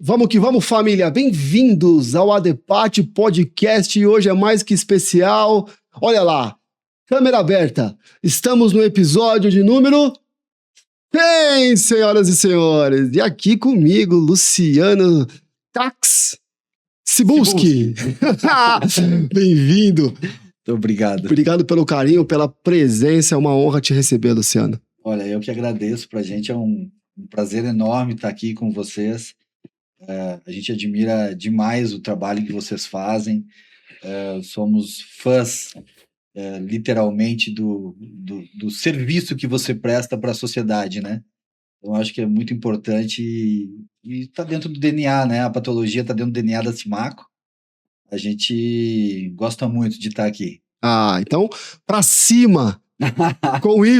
Vamos que vamos, família! Bem-vindos ao ADPAT Podcast e hoje é mais que especial. Olha lá, câmera aberta. Estamos no episódio de número 100, senhoras e senhores. E aqui comigo, Luciano Tax Cibulski. Bem-vindo. Muito obrigado. Obrigado pelo carinho, pela presença. É uma honra te receber, Luciano. Olha, eu que agradeço. Pra gente é um prazer enorme estar aqui com vocês. A gente admira demais o trabalho que vocês fazem. Somos fãs, literalmente, do serviço que você presta para a sociedade, né? Então, acho que é muito importante e está dentro do DNA, né? A patologia está dentro do DNA da Simaco. A gente gosta muito de estar aqui. Ah, então, para cima! Com Y.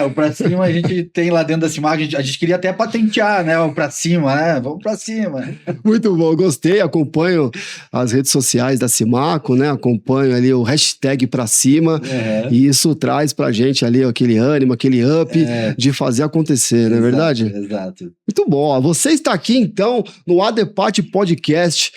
O pra cima a gente tem lá dentro da Simaco, a gente queria até patentear, né? O pra cima, né? Vamos pra cima. Muito bom, gostei, acompanho as redes sociais da Simaco, né? Acompanho ali o hashtag pra cima e isso traz pra gente ali aquele ânimo, aquele up de fazer acontecer, não é verdade? Exato. Muito bom, você está aqui então no ADPAT Podcast,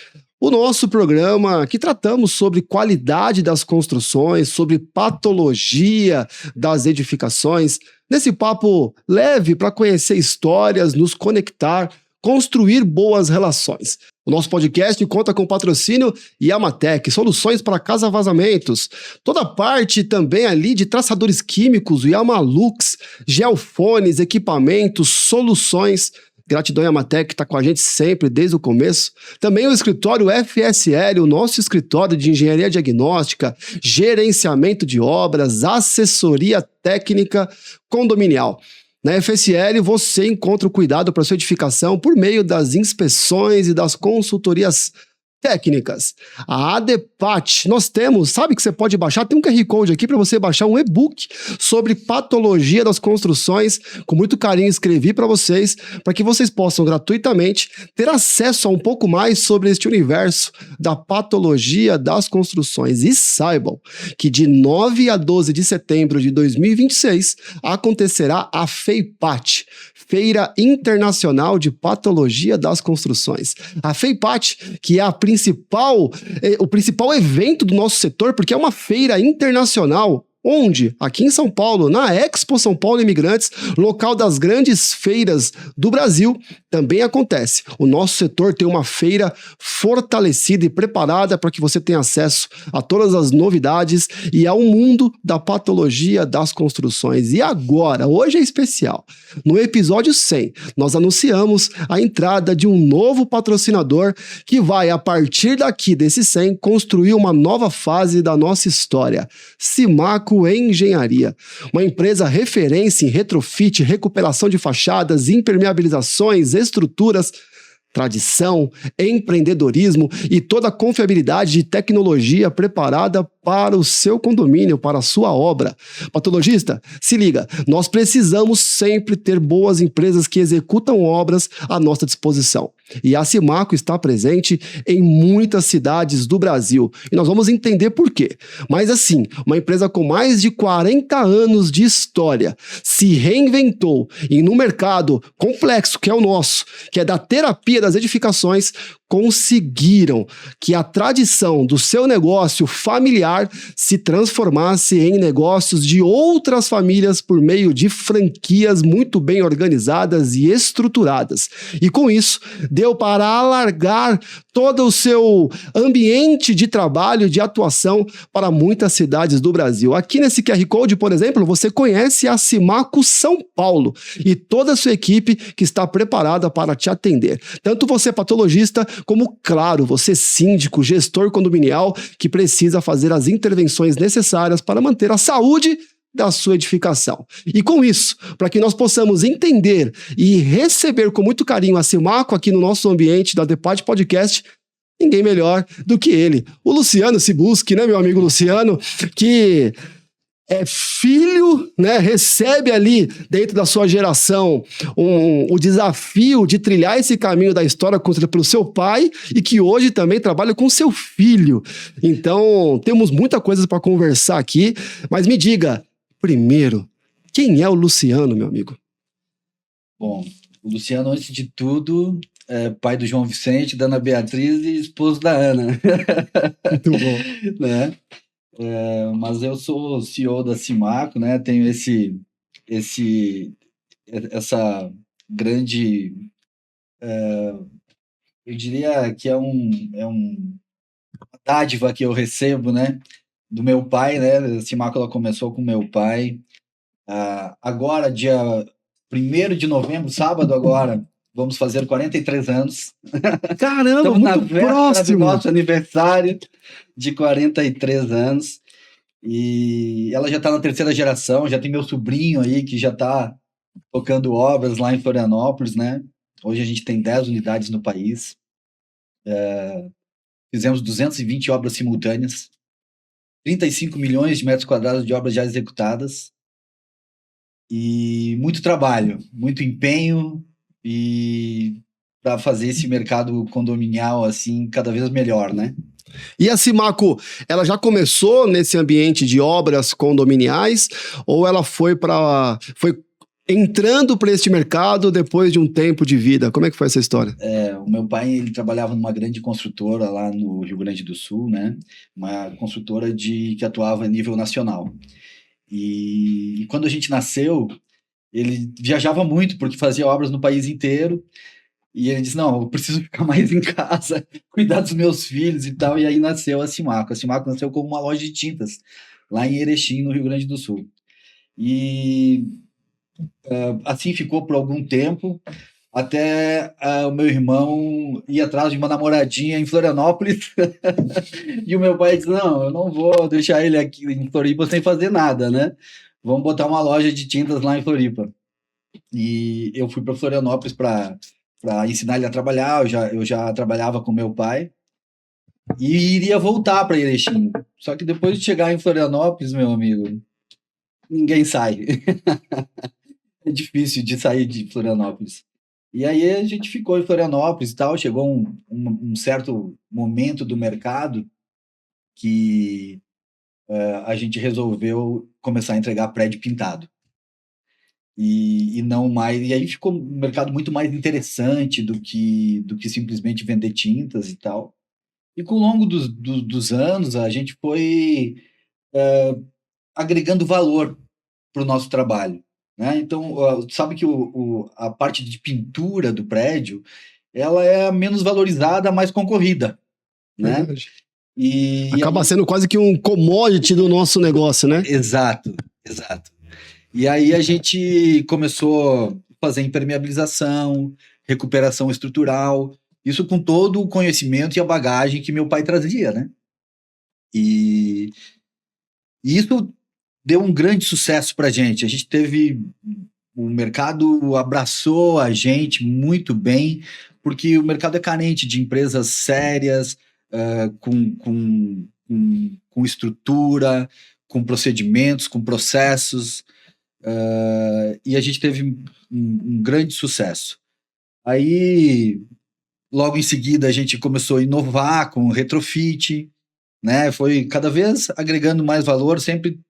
o nosso programa que tratamos sobre qualidade das construções, sobre patologia das edificações, nesse papo leve para conhecer histórias, nos conectar, construir boas relações. O nosso podcast conta com o patrocínio Yamatec, soluções para casa vazamentos. Toda a parte também ali de traçadores químicos, o Yamalux, geofones, equipamentos, soluções. Gratidão Yamatec, que está com a gente sempre, desde o começo. Também o escritório FSL, o nosso escritório de engenharia diagnóstica, gerenciamento de obras, assessoria técnica condominial. Na FSL, você encontra o cuidado para sua edificação por meio das inspeções e das consultorias técnicas. A ADPAT, nós temos, sabe que você pode baixar, tem um QR Code aqui para você baixar um e-book sobre patologia das construções, com muito carinho escrevi para vocês, para que vocês possam gratuitamente ter acesso a um pouco mais sobre este universo da patologia das construções. E saibam que de 9 a 12 de setembro de 2026 acontecerá a FEIPAT, Feira Internacional de Patologia das Construções. A FEIPAT, que é o principal evento do nosso setor, porque é uma feira internacional, onde, aqui em São Paulo, na Expo São Paulo Imigrantes, local das grandes feiras do Brasil, também acontece. O nosso setor tem uma feira fortalecida e preparada para que você tenha acesso a todas as novidades e ao mundo da patologia das construções. E agora, hoje é especial. No episódio 100, nós anunciamos a entrada de um novo patrocinador que vai, a partir daqui desse 100, construir uma nova fase da nossa história. Simaco Engenharia, uma empresa referência em retrofit, recuperação de fachadas, impermeabilizações, estruturas, tradição, empreendedorismo e toda a confiabilidade de tecnologia preparada para o seu condomínio, para a sua obra. Patologista, se liga, nós precisamos sempre ter boas empresas que executam obras à nossa disposição. E a Simaco está presente em muitas cidades do Brasil. E nós vamos entender por quê. Mas assim, uma empresa com mais de 40 anos de história se reinventou e no mercado complexo que é o nosso, que é da terapia das edificações, conseguiram que a tradição do seu negócio familiar se transformasse em negócios de outras famílias por meio de franquias muito bem organizadas e estruturadas. E com isso, deu para alargar todo o seu ambiente de trabalho, de atuação para muitas cidades do Brasil. Aqui nesse QR Code, por exemplo, você conhece a Simaco São Paulo e toda a sua equipe que está preparada para te atender. Tanto você patologista, como, claro, você síndico, gestor condominial, que precisa fazer as intervenções necessárias para manter a saúde da sua edificação. E com isso, para que nós possamos entender e receber com muito carinho a Simaco aqui no nosso ambiente da ADPAT Podcast, ninguém melhor do que ele, o Luciano Cibulski, né, meu amigo Luciano, que é filho, né, recebe ali dentro da sua geração o desafio de trilhar esse caminho da história construída pelo seu pai e que hoje também trabalha com seu filho. Então, temos muita coisa para conversar aqui, mas me diga, primeiro, quem é o Luciano, meu amigo? Bom, o Luciano, antes de tudo, pai do João Vicente, da Ana Beatriz e esposo da Ana. Muito bom. Né? Mas eu sou CEO da Simaco, né? Tenho essa grande, eu diria que é uma dádiva que eu recebo, né? Do meu pai, né? A Simaco ela começou com meu pai. Agora, dia 1º de novembro, sábado agora, vamos fazer 43 anos. Caramba, Estamos na muito véspera do próximo. nosso aniversário de 43 anos. E ela já está na 3ª geração, já tem meu sobrinho aí que já está tocando obras lá em Florianópolis, né? Hoje a gente tem 10 unidades no país. Fizemos 220 obras simultâneas, 35 milhões de metros quadrados de obras já executadas. E muito trabalho, muito empenho e para fazer esse mercado condominial assim cada vez melhor, né? E a Simaco, ela já começou nesse ambiente de obras condominiais ou ela foi entrando para este mercado depois de um tempo de vida? Como é que foi essa história? O meu pai ele trabalhava numa grande construtora lá no Rio Grande do Sul, né? Uma construtora que atuava a nível nacional. E quando a gente nasceu, ele viajava muito porque fazia obras no país inteiro. E ele disse, não, eu preciso ficar mais em casa, cuidar dos meus filhos e tal. E aí nasceu a Simaco. A Simaco nasceu como uma loja de tintas, lá em Erechim, no Rio Grande do Sul. E assim ficou por algum tempo, até o meu irmão ir atrás de uma namoradinha em Florianópolis. E o meu pai disse, não, eu não vou deixar ele aqui em Floripa sem fazer nada, né? Vamos botar uma loja de tintas lá em Floripa. E eu fui para Florianópolis para ensinar ele a trabalhar. Eu já trabalhava com meu pai e iria voltar para Erechim. Só que depois de chegar em Florianópolis, meu amigo, ninguém sai. É difícil de sair de Florianópolis. E aí a gente ficou em Florianópolis e tal. Chegou um certo momento do mercado que a gente resolveu começar a entregar prédio pintado. E não mais. E aí ficou um mercado muito mais interessante do que simplesmente vender tintas e tal. E com o longo dos anos, a gente foi agregando valor para o nosso trabalho. Né? Então, sabe que a parte de pintura do prédio ela é a menos valorizada, a mais concorrida. Né? Verdade. E Acaba aí, sendo quase que um commodity do nosso negócio, né? exato, exato. E aí a gente começou a fazer impermeabilização, recuperação estrutural, isso com todo o conhecimento e a bagagem que meu pai trazia, né? E isso deu um grande sucesso para a gente. A gente teve... O mercado abraçou a gente muito bem, porque o mercado é carente de empresas sérias, com estrutura, com procedimentos, com processos, e a gente teve um grande sucesso. Aí, logo em seguida, a gente começou a inovar com retrofit, né? Foi cada vez agregando mais valor, sempre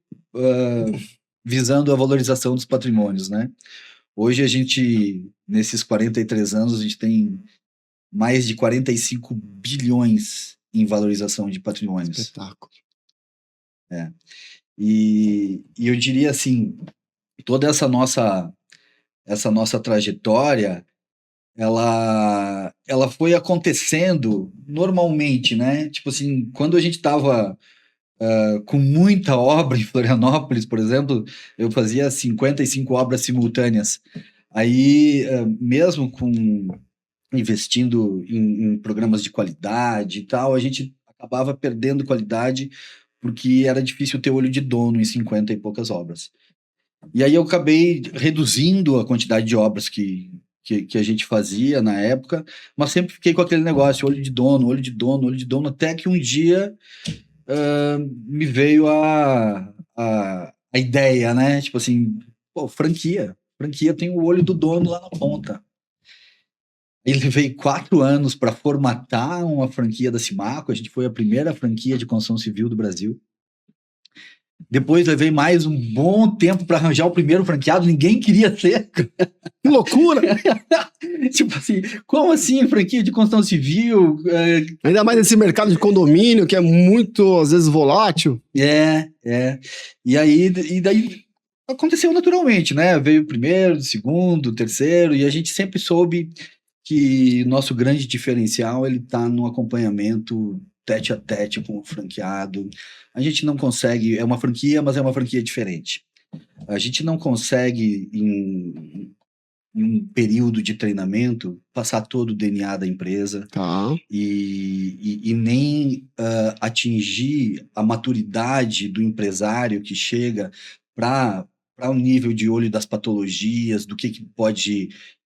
visando a valorização dos patrimônios, né? Hoje a gente, nesses 43 anos, a gente tem mais de 45 bilhões em valorização de patrimônios. Espetáculo. E eu diria assim, toda essa nossa trajetória, ela foi acontecendo normalmente, né? Tipo assim, quando a gente estava com muita obra em Florianópolis, por exemplo, eu fazia 55 obras simultâneas. Aí, mesmo investindo em programas de qualidade e tal, a gente acabava perdendo qualidade porque era difícil ter olho de dono em 50 e poucas obras. E aí eu acabei reduzindo a quantidade de obras que a gente fazia na época, mas sempre fiquei com aquele negócio, olho de dono, olho de dono, olho de dono, até que um dia me veio a ideia, né? Tipo assim, pô, franquia tem o olho do dono lá na ponta. Ele veio 4 anos para formatar uma franquia da Simaco. A gente foi a primeira franquia de construção civil do Brasil. Depois levei mais um bom tempo para arranjar o primeiro franqueado, ninguém queria ser. Que loucura! Tipo assim, como assim franquia de construção civil? Ainda mais nesse mercado de condomínio, que é muito, às vezes, volátil. E daí aconteceu naturalmente, né? Veio o primeiro, o segundo, o terceiro, e a gente sempre soube que nosso grande diferencial ele está no acompanhamento tete a tete com o franqueado. A gente não consegue, é uma franquia, mas é uma franquia diferente. A gente não consegue, em um período de treinamento, passar todo o DNA da empresa Tá. e nem atingir a maturidade do empresário que chega para um nível de olho das patologias, do que pode,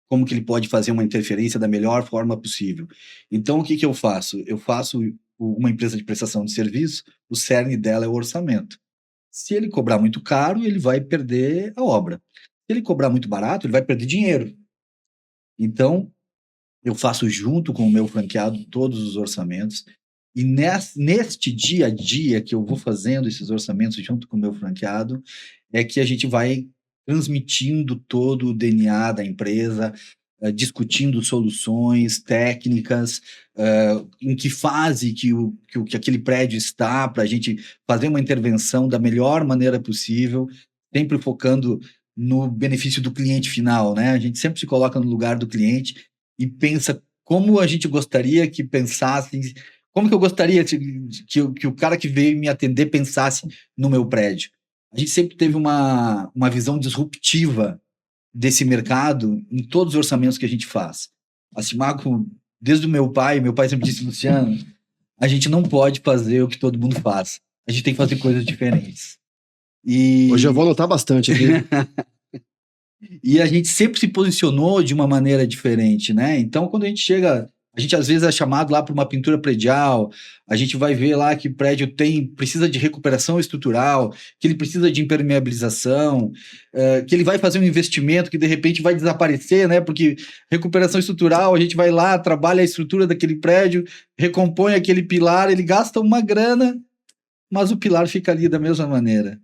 como que ele pode fazer uma interferência da melhor forma possível. Então, o que eu faço? Eu faço uma empresa de prestação de serviço, o cerne dela é o orçamento. Se ele cobrar muito caro, ele vai perder a obra. Se ele cobrar muito barato, ele vai perder dinheiro. Então, eu faço junto com o meu franqueado todos os orçamentos, e neste dia a dia que eu vou fazendo esses orçamentos junto com o meu franqueado, é que a gente vai transmitindo todo o DNA da empresa, discutindo soluções técnicas, em que fase que aquele prédio está, para a gente fazer uma intervenção da melhor maneira possível, sempre focando no benefício do cliente final, né? A gente sempre se coloca no lugar do cliente e pensa como a gente gostaria que pensassem, como que eu gostaria que o cara que veio me atender pensasse no meu prédio. A gente sempre teve uma visão disruptiva desse mercado em todos os orçamentos que a gente faz. A Simaco, desde o meu pai sempre disse, Luciano, a gente não pode fazer o que todo mundo faz. A gente tem que fazer coisas diferentes. Hoje eu vou anotar bastante aqui. E a gente sempre se posicionou de uma maneira diferente, né? Então, quando a gente chega, a gente às vezes é chamado lá para uma pintura predial, a gente vai ver lá que o prédio precisa de recuperação estrutural, que ele precisa de impermeabilização, que ele vai fazer um investimento que de repente vai desaparecer, né? Porque recuperação estrutural, a gente vai lá, trabalha a estrutura daquele prédio, recompõe aquele pilar, ele gasta uma grana, mas o pilar fica ali da mesma maneira.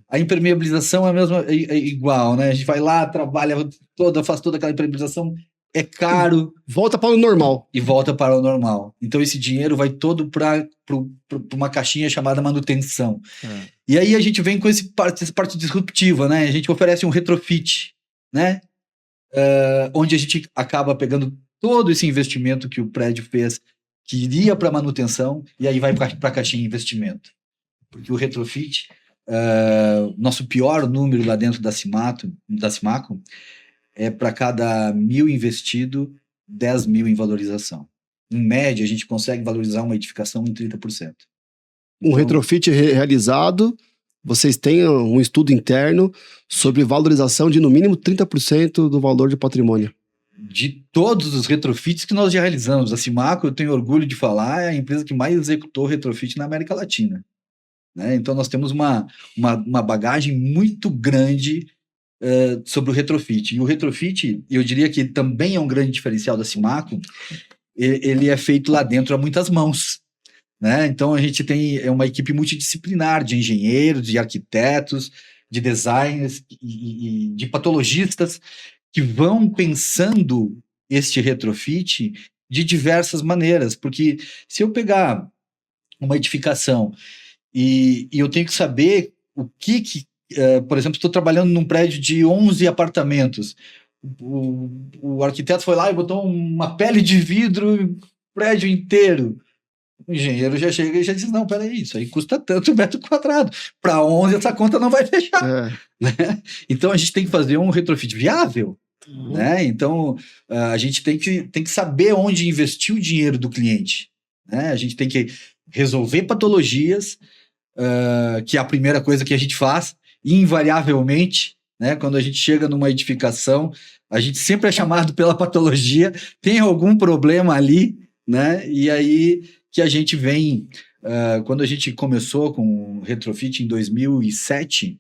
A impermeabilização é, é igual, né? A gente vai lá, trabalha faz toda aquela impermeabilização, é caro. Volta para o normal. E volta para o normal. Então esse dinheiro vai todo para uma caixinha chamada manutenção. E aí a gente vem com essa parte disruptiva, né? A gente oferece um retrofit, né? Onde a gente acaba pegando todo esse investimento que o prédio fez, que iria para manutenção, e aí vai para a caixinha de investimento. Porque o retrofit... nosso pior número lá dentro da Simaco é para cada 1.000 investido, 10 mil em valorização. Em média, a gente consegue valorizar uma edificação em 30%. Um retrofit realizado, vocês têm um estudo interno sobre valorização de no mínimo 30% do valor de patrimônio. De todos os retrofits que nós já realizamos, a Simaco, eu tenho orgulho de falar, é a empresa que mais executou retrofit na América Latina. Né? Então, nós temos uma bagagem muito grande sobre o retrofit. E o retrofit, eu diria que também é um grande diferencial da Simaco, ele é feito lá dentro a muitas mãos. Né? Então, a gente tem uma equipe multidisciplinar de engenheiros, de arquitetos, de designers e de patologistas que vão pensando este retrofit de diversas maneiras. Porque se eu pegar uma edificação e eu tenho que saber o por exemplo, estou trabalhando num prédio de 11 apartamentos. O arquiteto foi lá e botou uma pele de vidro no prédio inteiro. O engenheiro já chega e já diz, não, peraí, isso aí custa tanto metro quadrado. Para 11 essa conta não vai fechar. Né? Então a gente tem que fazer um retrofit viável. Né? Então a gente tem que saber onde investir o dinheiro do cliente. Né? A gente tem que resolver patologias, que é a primeira coisa que a gente faz, invariavelmente, né? Quando a gente chega numa edificação, a gente sempre é chamado pela patologia, tem algum problema ali, né? E aí que a gente vem, quando a gente começou com o retrofit em 2007,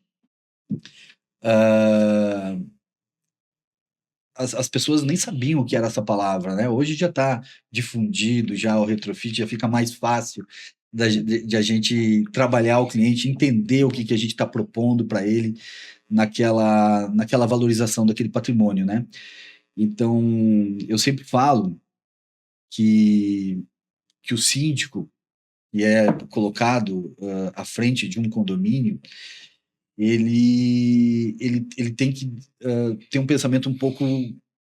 as pessoas nem sabiam o que era essa palavra, né? Hoje já está difundido, já o retrofit já fica mais fácil de a gente trabalhar o cliente, entender o que a gente está propondo para ele naquela valorização daquele patrimônio, né? Então, eu sempre falo que o síndico, que é colocado à frente de um condomínio, ele tem que ter um pensamento um pouco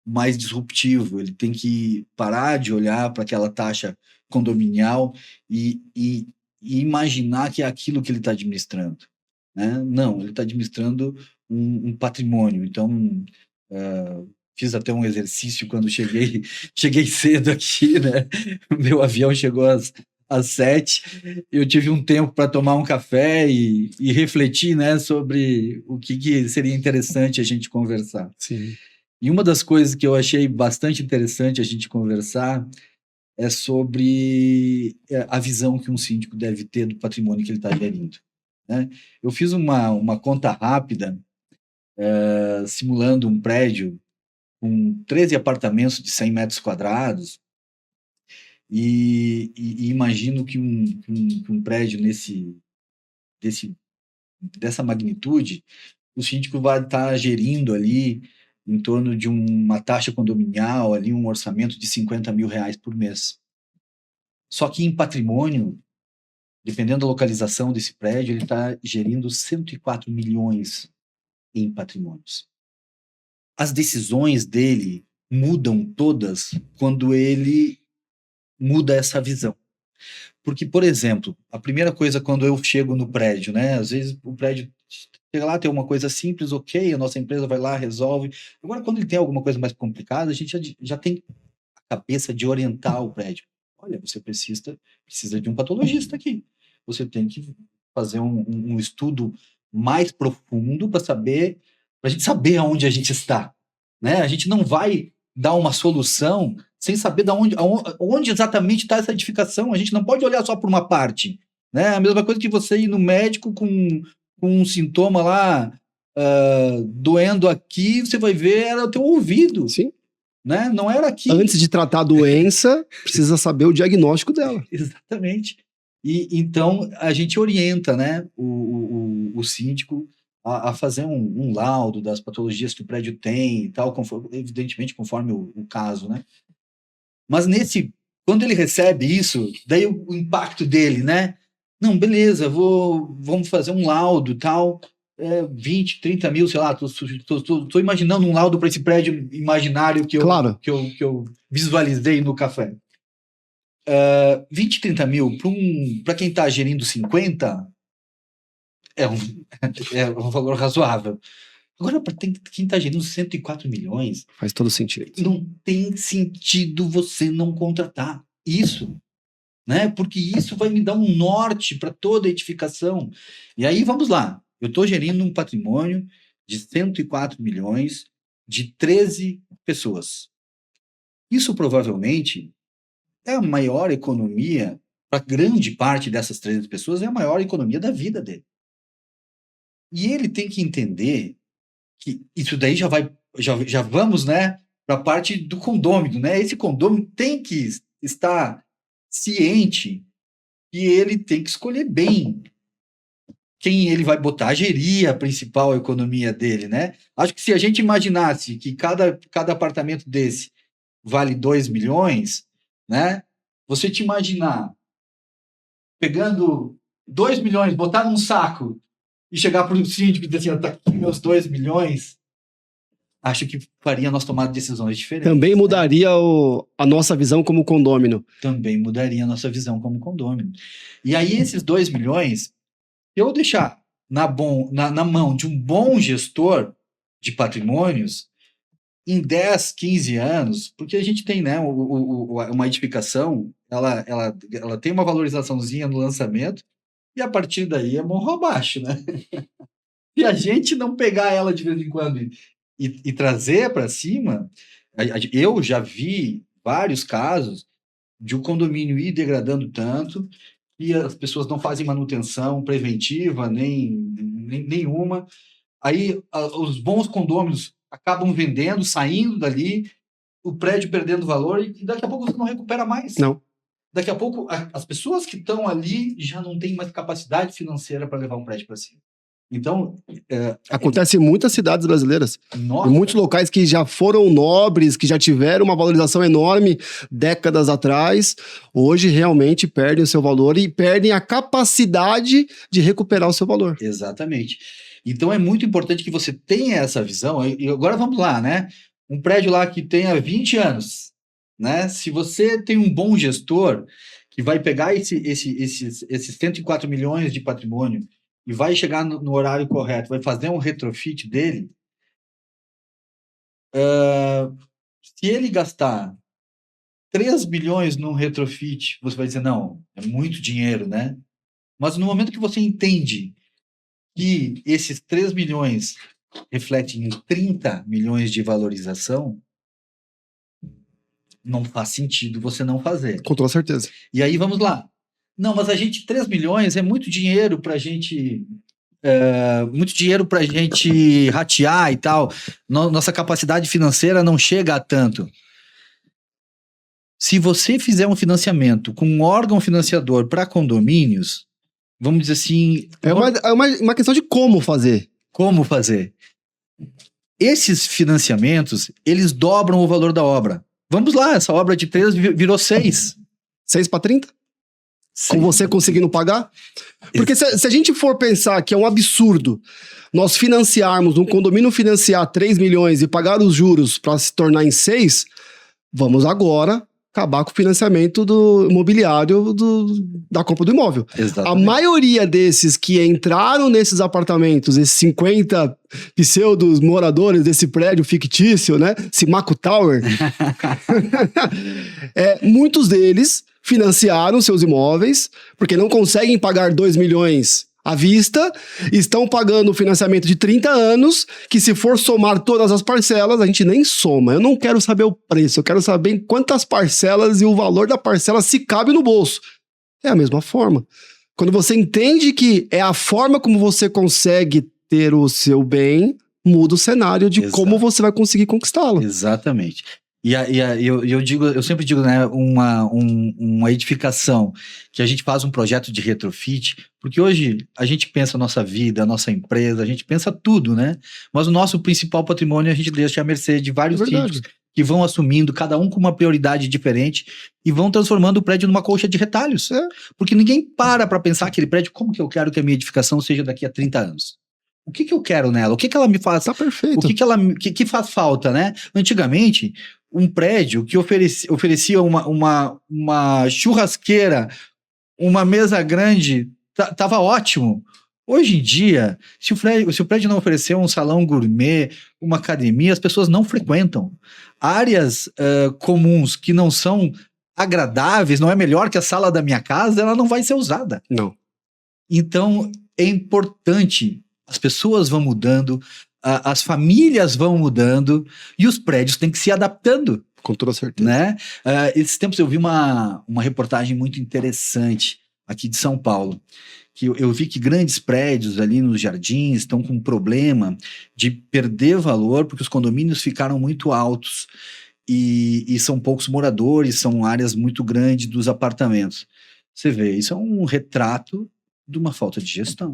mais disruptivo, ele tem que parar de olhar para aquela taxa condominial e imaginar que é aquilo que ele está administrando, né? Não, ele está administrando um patrimônio. Então, fiz até um exercício quando cheguei cedo aqui, né? Meu avião chegou às 7, eu tive um tempo para tomar um café e refletir, né, sobre o que seria interessante a gente conversar. Sim. E uma das coisas que eu achei bastante interessante a gente conversar é sobre a visão que um síndico deve ter do patrimônio que ele está gerindo, né? Eu fiz uma conta rápida, simulando um prédio com 13 apartamentos de 100 metros quadrados, e imagino que um prédio dessa magnitude, o síndico vai estar gerindo ali em torno de uma taxa condominial, ali um orçamento de R$50 mil por mês. Só que em patrimônio, dependendo da localização desse prédio, ele está gerindo 104 milhões em patrimônios. As decisões dele mudam todas quando ele muda essa visão. Porque, por exemplo, a primeira coisa quando eu chego no prédio, né? Às vezes o prédio chega lá, tem uma coisa simples, ok, a nossa empresa vai lá, resolve. Agora, quando ele tem alguma coisa mais complicada, a gente já tem a cabeça de orientar o prédio. Olha, você precisa de um patologista aqui. Você tem que fazer um estudo mais profundo para a gente saber aonde a gente está, né? A gente não vai dar uma solução sem saber onde exatamente está essa edificação. A gente não pode olhar só por uma parte, né? A mesma coisa que você ir no médico com um sintoma lá doendo aqui, você vai ver era o teu ouvido. Sim. Né? Não era aqui. Antes de tratar a doença, precisa saber o diagnóstico dela. Exatamente. E então a gente orienta, né, o síndico a fazer um laudo das patologias que o prédio tem e tal, evidentemente conforme o caso, né? Mas quando ele recebe isso, daí o impacto dele, né? Não, beleza, vamos fazer um laudo tal, 20, 30 mil, sei lá, tô imaginando um laudo para esse prédio imaginário que eu visualizei no café. 20, 30 mil para quem está gerindo 50 é um valor razoável. Agora, para quem está gerindo 104 milhões... Faz todo sentido. Não tem sentido você não contratar isso, né? Porque isso vai me dar um norte para toda a edificação. E aí, vamos lá. Eu estou gerindo um patrimônio de 104 milhões de 13 pessoas. Isso provavelmente é a maior economia, para grande parte dessas 13 pessoas, é a maior economia da vida dele. E ele tem que entender que isso daí já vamos, né, para a parte do condômino, né? Esse condômino tem que estar ciente que ele tem que escolher bem quem ele vai botar, gerir a principal economia dele, né? Acho que se a gente imaginasse que cada apartamento desse vale 2 milhões, né? Você te imaginar pegando 2 milhões, botar num saco e chegar para o síndico e dizer assim, tá aqui meus 2 milhões, acho que faria nós tomar decisões diferentes. Também mudaria a nossa visão como condômino. Também mudaria a nossa visão como condômino. E aí esses 2 milhões, se eu deixar na mão de um bom gestor de patrimônios, em 10, 15 anos, porque a gente tem, né, uma edificação, ela tem uma valorizaçãozinha no lançamento, e a partir daí é morro abaixo, né? Se a gente não pegar ela de vez em quando e trazer para cima, eu já vi vários casos de um condomínio ir degradando tanto e as pessoas não fazem manutenção preventiva, nenhuma. Aí os bons condôminos acabam vendendo, saindo dali, o prédio perdendo valor e daqui a pouco você não recupera mais. Não. daqui a pouco as pessoas que estão ali já não têm mais capacidade financeira para levar um prédio para cima. Então, acontece em muitas cidades brasileiras, nossa, em muitos locais que já foram nobres, que já tiveram uma valorização enorme décadas atrás, hoje realmente perdem o seu valor e perdem a capacidade de recuperar o seu valor. Exatamente. Então é muito importante que você tenha essa visão. E agora vamos lá, né? Um prédio lá que tenha 20 anos, né? Se você tem um bom gestor que vai pegar esses 104 milhões de patrimônio e vai chegar no horário correto, vai fazer um retrofit dele, se ele gastar 3 bilhões num retrofit, você vai dizer, não, é muito dinheiro, né? Mas no momento que você entende que esses 3 milhões refletem em 30 milhões de valorização, não faz sentido você não fazer. Com toda certeza. E aí, vamos lá. Não, mas 3 milhões é muito dinheiro para a gente... muito dinheiro para a gente ratear e tal. Nossa capacidade financeira não chega a tanto. Se você fizer um financiamento com um órgão financiador para condomínios, vamos dizer assim... É uma questão de como fazer. Como fazer? Esses financiamentos, eles dobram o valor da obra. Vamos lá, essa obra de 3 virou 6. 6 para 30? Com você conseguindo pagar? Porque se a gente for pensar que é um absurdo nós financiarmos, um condomínio financiar 3 milhões e pagar os juros para se tornar em 6, vamos agora acabar com o financiamento do imobiliário da compra do imóvel. Exatamente. A maioria desses que entraram nesses apartamentos, esses 50 pseudos moradores desse prédio fictício, né? Esse Maco Tower, muitos deles financiaram seus imóveis, porque não conseguem pagar 2 milhões à vista, estão pagando o financiamento de 30 anos, que se for somar todas as parcelas, a gente nem soma. Eu não quero saber o preço, eu quero saber em quantas parcelas e o valor da parcela se cabe no bolso. É a mesma forma. Quando você entende que é a forma como você consegue ter o seu bem, muda o cenário de como você vai conseguir conquistá-lo. Exatamente. Eu sempre digo, né, uma edificação que a gente faz um projeto de retrofit, porque hoje a gente pensa a nossa vida, a nossa empresa, a gente pensa tudo, né? Mas o nosso principal patrimônio a gente deixa à mercê de vários sítios que vão assumindo, cada um com uma prioridade diferente e vão transformando o prédio numa colcha de retalhos. Porque ninguém para pensar aquele prédio, como que eu quero que a minha edificação seja daqui a 30 anos? O que eu quero nela? O que ela me faz? Tá perfeito. O que faz falta, né? Antigamente, um prédio que oferecia uma churrasqueira, uma mesa grande, tava ótimo. Hoje em dia, se o prédio não oferecer um salão gourmet, uma academia, as pessoas não frequentam. Áreas comuns que não são agradáveis, não é melhor que a sala da minha casa, ela não vai ser usada. Não. Então, é importante. As pessoas vão mudando, as famílias vão mudando e os prédios têm que se adaptando. Com toda certeza. Né? Esses tempos eu vi uma reportagem muito interessante aqui de São Paulo, que eu vi que grandes prédios ali nos jardins estão com um problema de perder valor porque os condomínios ficaram muito altos e são poucos moradores, são áreas muito grandes dos apartamentos. Você vê, isso é um retrato de uma falta de gestão.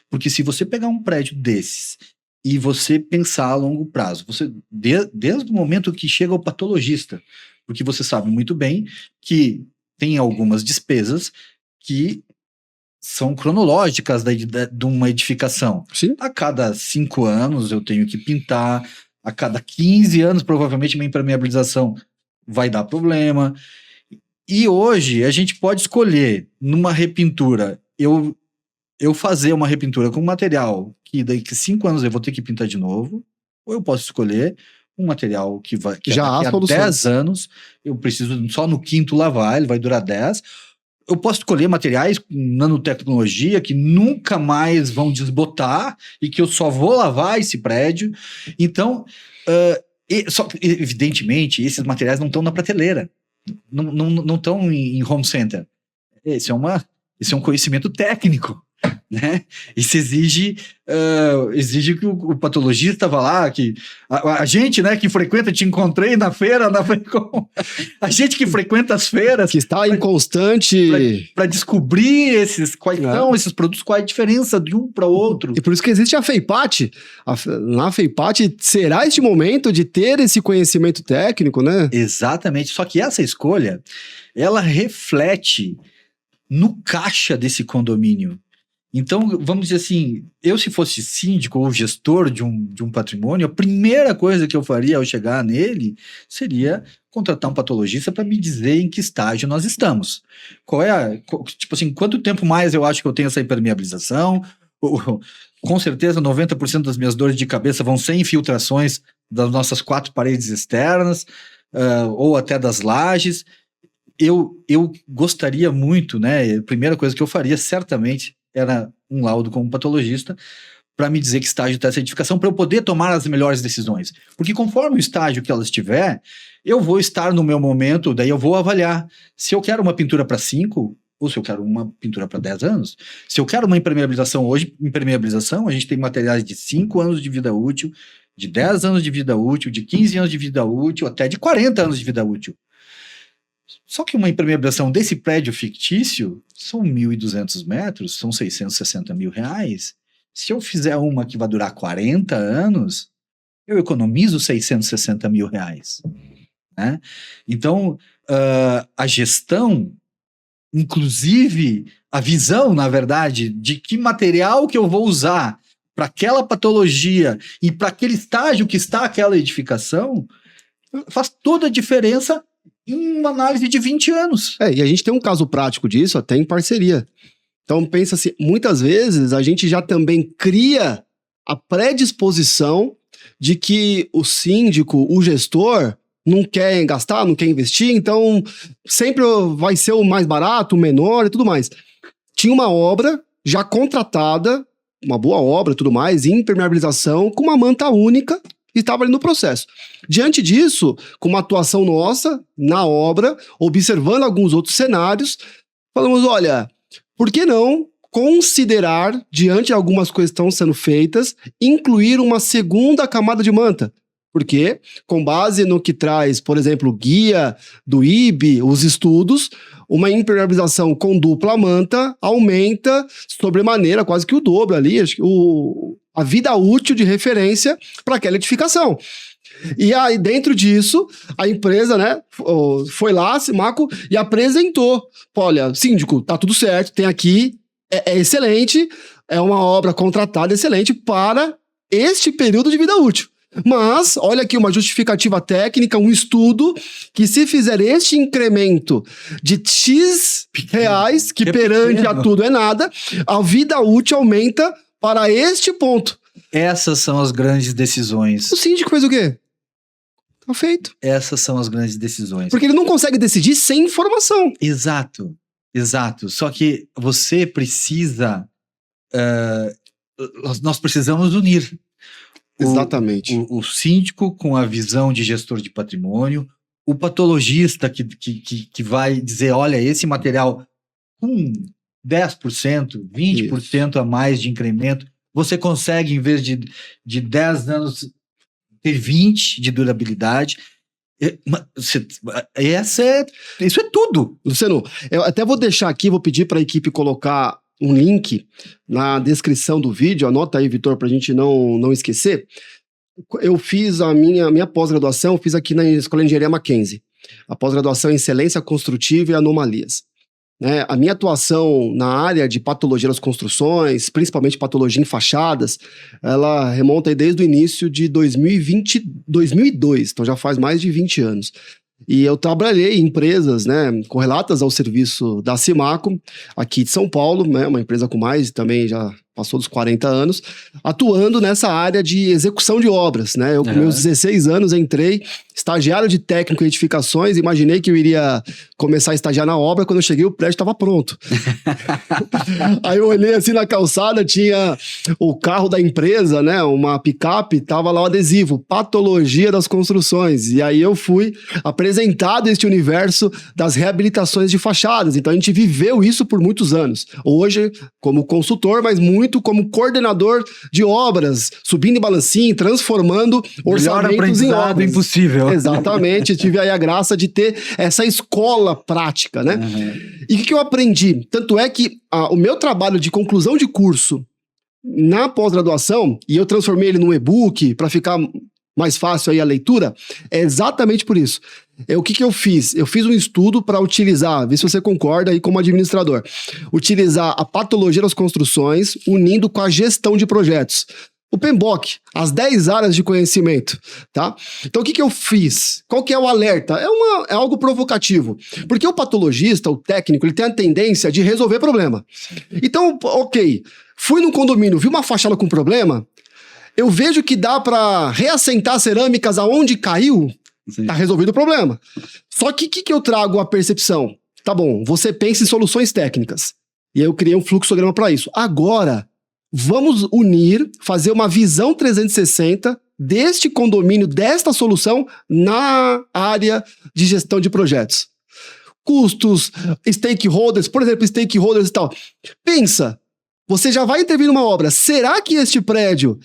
Porque se você pegar um prédio desses e você pensar a longo prazo, você desde o momento que chega o patologista, porque você sabe muito bem que tem algumas despesas que são cronológicas de uma edificação. Sim. A cada 5 anos eu tenho que pintar, a cada 15 anos provavelmente minha impermeabilização vai dar problema. E hoje a gente pode escolher numa repintura, eu fazer uma repintura com um material que daqui a 5 anos eu vou ter que pintar de novo, ou eu posso escolher um material que já daqui a 10 anos, eu preciso só no 5º lavar, ele vai durar 10. Eu posso escolher materiais com nanotecnologia que nunca mais vão desbotar e que eu só vou lavar esse prédio. Então, evidentemente, esses materiais não estão na prateleira, não estão em home center. Esse é um conhecimento técnico. né? Isso exige que o patologista vá lá, que a gente, né, que frequenta, te encontrei na feira, na Frecom, a gente que frequenta as feiras, que está em constante para descobrir quais são esses produtos, qual é a diferença de um para o outro. E por isso que existe a FEIPAT. Na FEIPAT será este momento de ter esse conhecimento técnico, né? Exatamente. Só que essa escolha, ela reflete no caixa desse condomínio. Então, vamos dizer assim, eu se fosse síndico ou gestor de um patrimônio, a primeira coisa que eu faria ao chegar nele seria contratar um patologista para me dizer em que estágio nós estamos. Tipo assim, quanto tempo mais eu acho que eu tenho essa impermeabilização? Com certeza 90% das minhas dores de cabeça vão ser infiltrações das nossas 4 paredes externas, ou até das lajes. Eu gostaria muito, né? A primeira coisa que eu faria, certamente, era um laudo como patologista para me dizer que estágio está essa edificação, para eu poder tomar as melhores decisões. Porque conforme o estágio que ela estiver, eu vou estar no meu momento, daí eu vou avaliar se eu quero uma pintura para 5 ou se eu quero uma pintura para 10 anos. Se eu quero uma impermeabilização hoje, a gente tem materiais de 5 anos de vida útil, de 10 anos de vida útil, de 15 anos de vida útil, até de 40 anos de vida útil. Só que uma impermeabilização desse prédio fictício são 1.200 metros, são 660 mil reais. Se eu fizer uma que vai durar 40 anos, eu economizo 660 mil reais. Né? Então, a gestão, inclusive a visão, na verdade, de que material que eu vou usar para aquela patologia e para aquele estágio que está aquela edificação, faz toda a diferença em uma análise de 20 anos. E a gente tem um caso prático disso, até em parceria. Então, pensa assim, muitas vezes a gente já também cria a predisposição de que o síndico, o gestor, não quer gastar, não quer investir, então sempre vai ser o mais barato, o menor e tudo mais. Tinha uma obra já contratada, uma boa obra e tudo mais, impermeabilização, com uma manta única, e estava ali no processo. Diante disso, com uma atuação nossa na obra, observando alguns outros cenários, falamos, olha, por que não considerar, diante de algumas coisas que estão sendo feitas, incluir uma segunda camada de manta? Porque, com base no que traz, por exemplo, o guia do IBE, os estudos, uma impermeabilização com dupla manta aumenta sobremaneira, quase que o dobro ali, acho que a vida útil de referência para aquela edificação. E aí, dentro disso, a empresa, né, foi lá, Simaco, e apresentou. Olha, síndico, tá tudo certo, tem aqui, é excelente, é uma obra contratada excelente para este período de vida útil. Mas, olha aqui uma justificativa técnica, um estudo, que se fizer este incremento de X reais, que perante a tudo é nada, a vida útil aumenta para este ponto. Essas são as grandes decisões. O síndico fez o quê? Tá feito. Essas são as grandes decisões. Porque ele não consegue decidir sem informação. Exato. Só que você precisa... nós precisamos unir. Exatamente. O síndico com a visão de gestor de patrimônio, o patologista que vai dizer, olha, esse material com 10%, 20% a mais de incremento, você consegue, em vez de 10 anos, ter 20 de durabilidade. Isso é tudo. Luciano, eu até vou deixar aqui, vou pedir para a equipe colocar um link na descrição do vídeo, anota aí, Vitor, para a gente não esquecer. Eu fiz a minha pós-graduação, fiz aqui na Escola de Engenharia Mackenzie, a pós-graduação em Excelência Construtiva e Anomalias. Né? A minha atuação na área de patologia das construções, principalmente patologia em fachadas, ela remonta aí desde o início de 2002, então já faz mais de 20 anos. E eu trabalhei em empresas, né, correlatas ao serviço da Simaco, aqui de São Paulo, né, uma empresa com mais também já passou dos 40 anos, atuando nessa área de execução de obras, né? Eu, com meus 16 anos, entrei estagiário de técnico em edificações, imaginei que eu iria começar a estagiar na obra, quando eu cheguei o prédio estava pronto. Aí eu olhei assim na calçada, tinha o carro da empresa, né? Uma picape, tava lá o adesivo, patologia das construções. E aí eu fui apresentado a este universo das reabilitações de fachadas. Então a gente viveu isso por muitos anos. Hoje, como consultor, mas muito como coordenador de obras, subindo em balancinho, transformando orçamentos em obras. Impossível. Exatamente, tive aí a graça de ter essa escola prática, né? E o que eu aprendi? Tanto é que o meu trabalho de conclusão de curso na pós-graduação, e eu transformei ele num e-book para ficar mais fácil aí a leitura, é exatamente por isso. O que eu fiz? Eu fiz um estudo para utilizar, vê se você concorda aí como administrador, utilizar a patologia das construções unindo com a gestão de projetos. O PMBOK, as 10 áreas de conhecimento, tá? Então, o que eu fiz? Qual que é o alerta? É algo provocativo. Porque o patologista, o técnico, ele tem a tendência de resolver problema. Então, ok, fui num condomínio, vi uma fachada com problema, eu vejo que dá para reassentar cerâmicas aonde caiu, tá resolvido o problema. Só que o que eu trago a percepção? Tá bom, você pensa em soluções técnicas. E eu criei um fluxograma para isso. Agora, vamos unir, fazer uma visão 360 deste condomínio, desta solução, na área de gestão de projetos. Custos, stakeholders, por exemplo, stakeholders e tal. Pensa, você já vai intervir numa obra. Será que este prédio,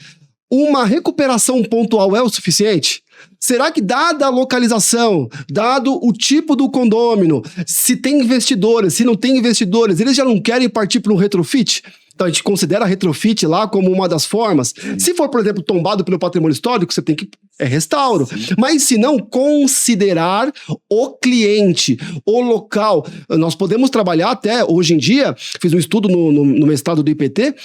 uma recuperação pontual é o suficiente? Será que, dada a localização, dado o tipo do condômino, se tem investidores, se não tem investidores, eles já não querem partir para um retrofit? Então a gente considera a retrofit lá como uma das formas. Se for, por exemplo, tombado pelo patrimônio histórico, você tem que... é restauro. Mas se não, considerar o cliente, o local. Nós podemos trabalhar até, hoje em dia, fiz um estudo no mestrado do IPT,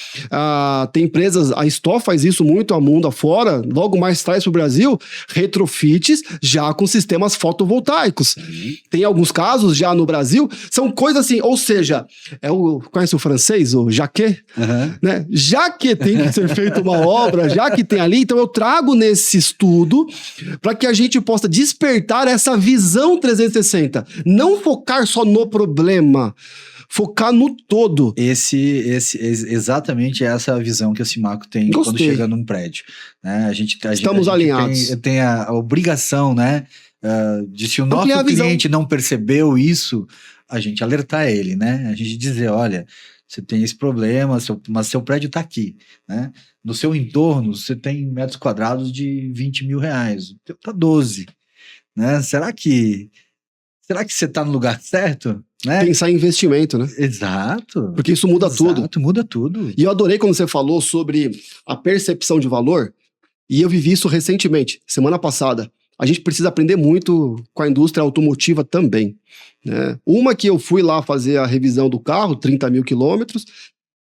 tem empresas, a Stó faz isso muito a mundo afora, logo mais traz para o Brasil, retrofits já com sistemas fotovoltaicos. Tem alguns casos já no Brasil, são coisas assim, ou seja, conhece o francês, o Jacquet? Né? Já que tem que ser feita uma obra, já que tem ali, então eu trago nesse estudo para que a gente possa despertar essa visão 360, não focar só no problema, focar no todo. Exatamente essa é a visão que a Simaco tem. Gostei. Quando chega num prédio, né? Estamos alinhados. Tem a obrigação, né, de, se o nosso cliente não percebeu isso, a gente alertar ele, né? A gente dizer, olha, você tem esse problema, mas seu prédio está aqui, né? No seu entorno, você tem metros quadrados de 20 mil reais, o teu está 12, né? Será que você está no lugar certo? Né? Pensar em investimento, né? Exato. Porque isso muda tudo. Muda tudo. E eu adorei quando você falou sobre a percepção de valor, e eu vivi isso recentemente, semana passada. A gente precisa aprender muito com a indústria automotiva também, né? Uma que eu fui lá fazer a revisão do carro, 30 mil quilômetros,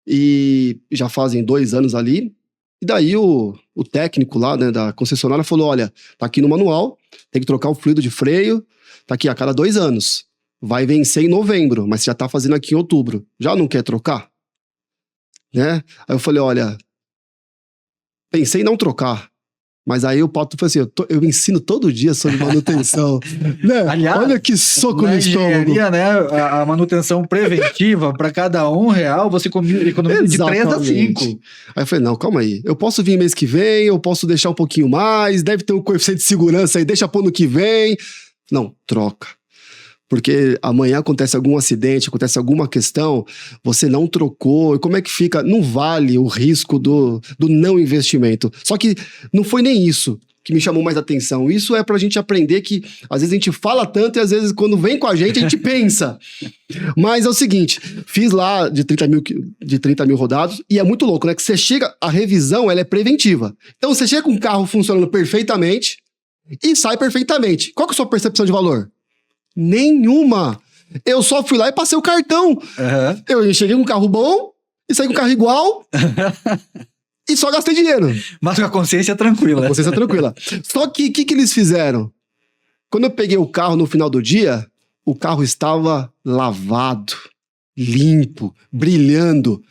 e já fazem 2 anos ali, e daí o técnico lá, né, da concessionária falou, olha, tá aqui no manual, tem que trocar o fluido de freio, tá aqui a cada 2 anos, vai vencer em novembro, mas você já tá fazendo aqui em outubro, já não quer trocar? Né? Aí eu falei, olha, pensei em não trocar, mas aí o Paulo falou assim, eu ensino todo dia sobre manutenção. Né? Aliás, olha que soco no estômago. Né, a manutenção preventiva, para cada R$1, você economiza de 3 a 5. Aí eu falei, não, calma aí. Eu posso vir mês que vem, eu posso deixar um pouquinho mais, deve ter um coeficiente de segurança aí, deixa pôr no que vem. Não, troca. Porque amanhã acontece algum acidente, acontece alguma questão, você não trocou, e como é que fica? Não vale o risco do não investimento. Só que não foi nem isso que me chamou mais atenção. Isso é pra gente aprender que às vezes a gente fala tanto e às vezes quando vem com a gente pensa. Mas é o seguinte, fiz lá de 30 mil rodados e é muito louco, né? Que você chega, a revisão ela é preventiva. Então você chega com o carro funcionando perfeitamente e sai perfeitamente. Qual que é a sua percepção de valor? Nenhuma. Eu só fui lá e passei o cartão. Eu cheguei com um carro bom e saí com um carro igual e só gastei dinheiro. Mas com a consciência tranquila. A consciência tranquila. Só que o que eles fizeram? Quando eu peguei o carro no final do dia, o carro estava lavado, limpo, brilhando.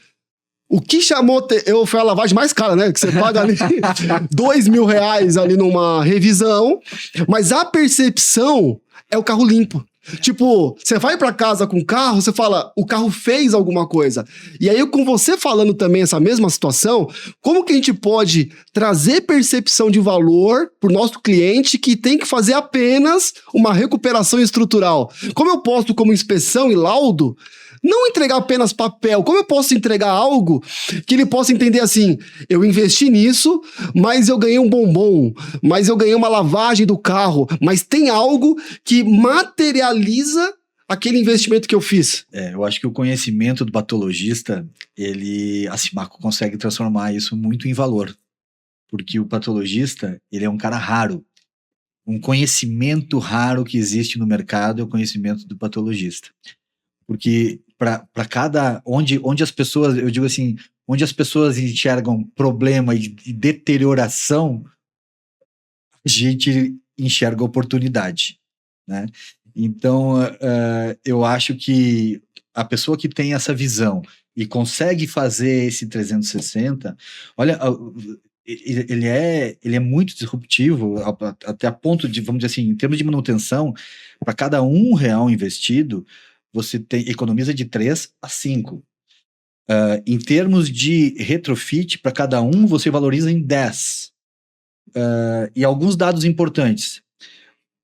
O que chamou... Foi a lavagem mais cara, né? Que você paga ali R$2.000 ali numa revisão, mas a percepção é o carro limpo. Tipo, você vai pra casa com o carro, você fala, o carro fez alguma coisa. E aí, com você falando também essa mesma situação, como que a gente pode trazer percepção de valor pro nosso cliente que tem que fazer apenas uma recuperação estrutural? Como eu posso, como inspeção e laudo, não entregar apenas papel? Como eu posso entregar algo que ele possa entender assim, eu investi nisso, mas eu ganhei um bombom, mas eu ganhei uma lavagem do carro, mas tem algo que materializa aquele investimento que eu fiz? Eu acho que o conhecimento do patologista, a Simaco consegue transformar isso muito em valor. Porque o patologista, ele é um cara raro. Um conhecimento raro que existe no mercado é o conhecimento do patologista. Porque para cada... Onde as pessoas, eu digo assim, onde as pessoas enxergam problema e deterioração, a gente enxerga oportunidade, né? Então, eu acho que a pessoa que tem essa visão e consegue fazer esse 360, olha, ele é muito disruptivo, até a ponto de, vamos dizer assim, em termos de manutenção, para cada R$1 investido, você economiza de 3 a 5. Em termos de retrofit, para cada você valoriza em 10. E alguns dados importantes.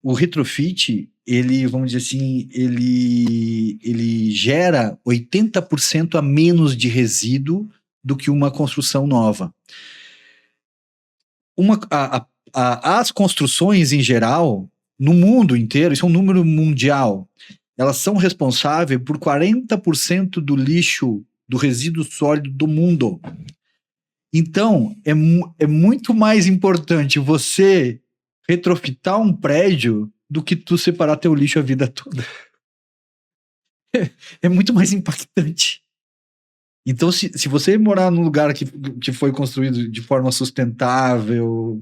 O retrofit, ele, vamos dizer assim, ele gera 80% a menos de resíduo do que uma construção nova. As construções, em geral, no mundo inteiro, isso é um número mundial, elas são responsáveis por 40% do lixo, do resíduo sólido do mundo. Então, é muito mais importante você retrofitar um prédio do que tu separar teu lixo a vida toda. É muito mais impactante. Então, se você morar num lugar que foi construído de forma sustentável,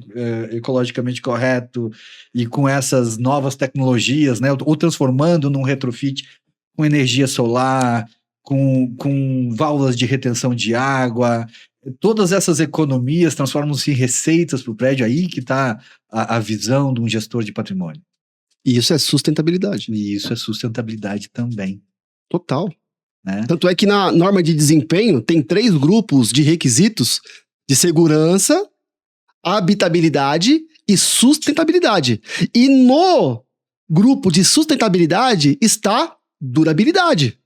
ecologicamente correto, e com essas novas tecnologias, né, ou transformando num retrofit com energia solar, com válvulas de retenção de água, todas essas economias transformam-se em receitas para o prédio, aí que está a visão de um gestor de patrimônio. E isso é sustentabilidade. E isso é sustentabilidade também. Total. Né? Tanto é que na norma de desempenho tem 3 grupos de requisitos de segurança, habitabilidade e sustentabilidade. E no grupo de sustentabilidade está durabilidade.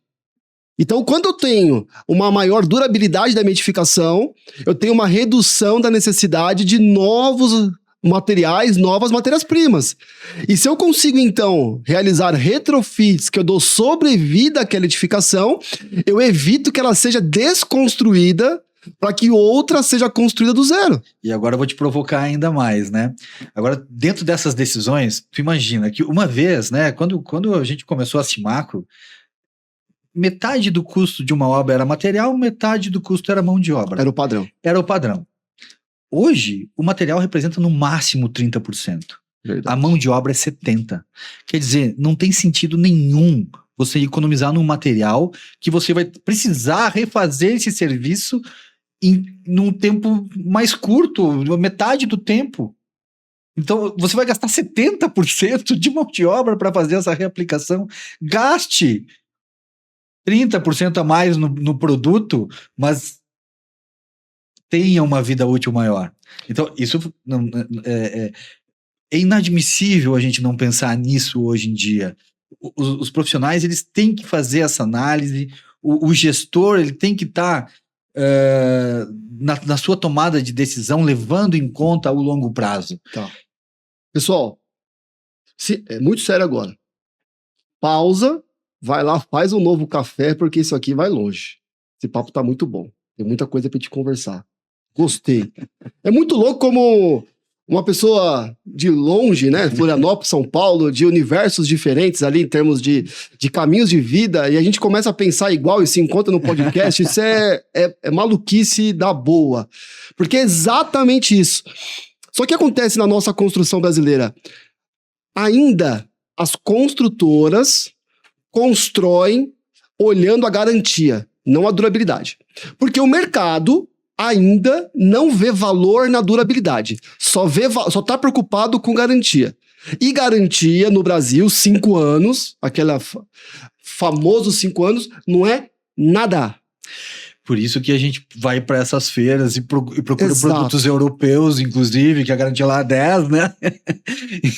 Então, quando eu tenho uma maior durabilidade da minha edificação, eu tenho uma redução da necessidade de novos materiais, novas matérias-primas. E se eu consigo, então, realizar retrofits que eu dou sobrevida àquela edificação, eu evito que ela seja desconstruída para que outra seja construída do zero. E agora eu vou te provocar ainda mais, né? Agora, dentro dessas decisões, tu imagina que uma vez, né, quando a gente começou a Simaco, metade do custo de uma obra era material, metade do custo era mão de obra. Era o padrão. Era o padrão. Hoje, o material representa no máximo 30%. Verdade. A mão de obra é 70%. Quer dizer, não tem sentido nenhum você economizar num material que você vai precisar refazer esse serviço num tempo mais curto, metade do tempo. Então, você vai gastar 70% de mão de obra para fazer essa reaplicação. Gaste 30% a mais no produto, mas tenha uma vida útil maior. Então, isso é inadmissível a gente não pensar nisso hoje em dia. Os profissionais, eles têm que fazer essa análise, o gestor, ele tem que estar na sua tomada de decisão, levando em conta o longo prazo. Tá. Pessoal, é muito sério agora. Pausa, vai lá, faz um novo café, porque isso aqui vai longe. Esse papo tá muito bom. Tem muita coisa pra gente conversar. Gostei. É muito louco como uma pessoa de longe, né? Florianópolis, São Paulo, de universos diferentes ali em termos de caminhos de vida, e a gente começa a pensar igual e se encontra no podcast. Isso é maluquice da boa. Porque é exatamente isso. Só que acontece na nossa construção brasileira. Ainda as construtoras constroem olhando a garantia. não a durabilidade. Porque o mercado ainda não vê valor na durabilidade. Só está preocupado com garantia. E garantia no Brasil, 5 anos, aquela famoso 5 anos, não é nada. Por isso que a gente vai para essas feiras e procura Exato. produtos europeus, inclusive, que a garantia lá é 10, né?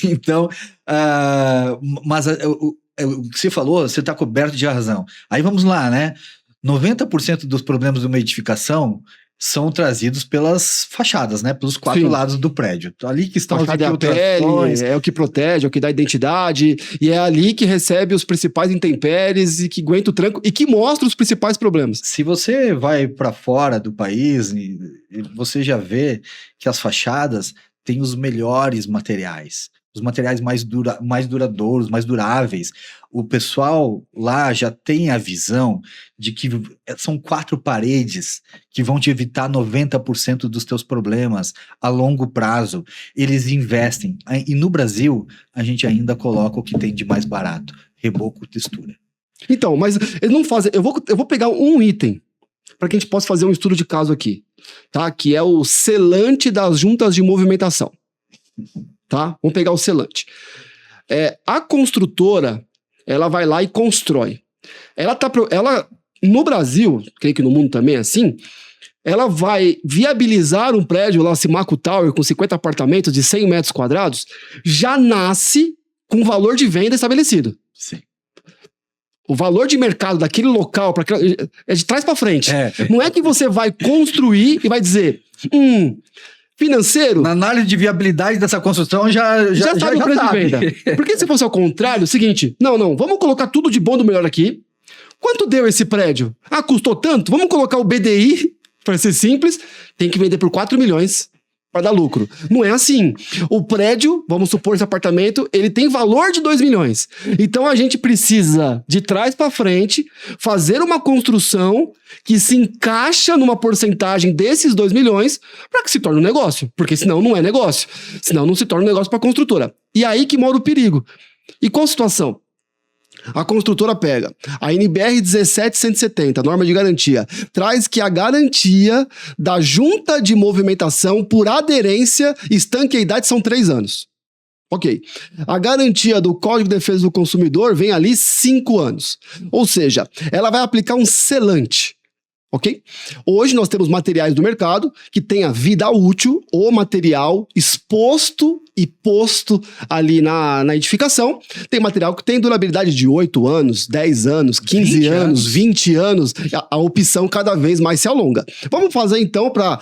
Então, mas o que você falou, você está coberto de razão. Aí vamos lá, né? 90% dos problemas de uma edificação são trazidos pelas fachadas, né? Pelos 4 lados do prédio. Ali que estão as infiltrações. É o que protege, é o que dá identidade, e é ali que recebe os principais intempéries e que aguenta o tranco e que mostra os principais problemas. Se você vai para fora do país, você já vê que as fachadas têm os melhores materiais. Os materiais mais duradouros, mais duráveis. O pessoal lá já tem a visão de que são 4 paredes que vão te evitar 90% dos teus problemas a longo prazo. Eles investem. E no Brasil, a gente ainda coloca o que tem de mais barato. Reboco, textura. Então, mas eles não fazem... Eu vou pegar um item para que a gente possa fazer um estudo de caso aqui, tá? Que é o selante das juntas de movimentação. Tá? Vamos pegar o selante. A construtora, ela vai lá e constrói. Ela, no Brasil, creio que no mundo também é assim, ela vai viabilizar um prédio lá, Simaco Tower, com 50 apartamentos de 100 metros quadrados, já nasce com valor de venda estabelecido. Sim. O valor de mercado daquele local é de trás para frente. Não é que você vai construir e vai dizer... financeiro... Na análise de viabilidade dessa construção já sabe o preço de venda. Porque se fosse ao contrário, é o seguinte, não, vamos colocar tudo de bom do melhor aqui. Quanto deu esse prédio? Custou tanto? Vamos colocar o BDI, para ser simples, tem que vender por 4 milhões para dar lucro. Não é assim. O prédio, vamos supor esse apartamento, ele tem valor de 2 milhões. Então a gente precisa, de trás para frente, fazer uma construção que se encaixa numa porcentagem desses 2 milhões para que se torne um negócio. Porque senão não é negócio. Senão não se torna um negócio para a construtora. E aí que mora o perigo. E qual a situação? A construtora pega a NBR 17170, norma de garantia, traz que a garantia da junta de movimentação por aderência, estanque e idade são 3 anos. Ok. A garantia do Código de Defesa do Consumidor vem ali 5 anos. Ou seja, ela vai aplicar um selante. Ok? Hoje nós temos materiais do mercado que têm a vida útil, o material exposto e posto ali na edificação. Tem material que tem durabilidade de 8 anos, 10 anos, 15 anos, 20 anos. A opção cada vez mais se alonga. Vamos fazer então, para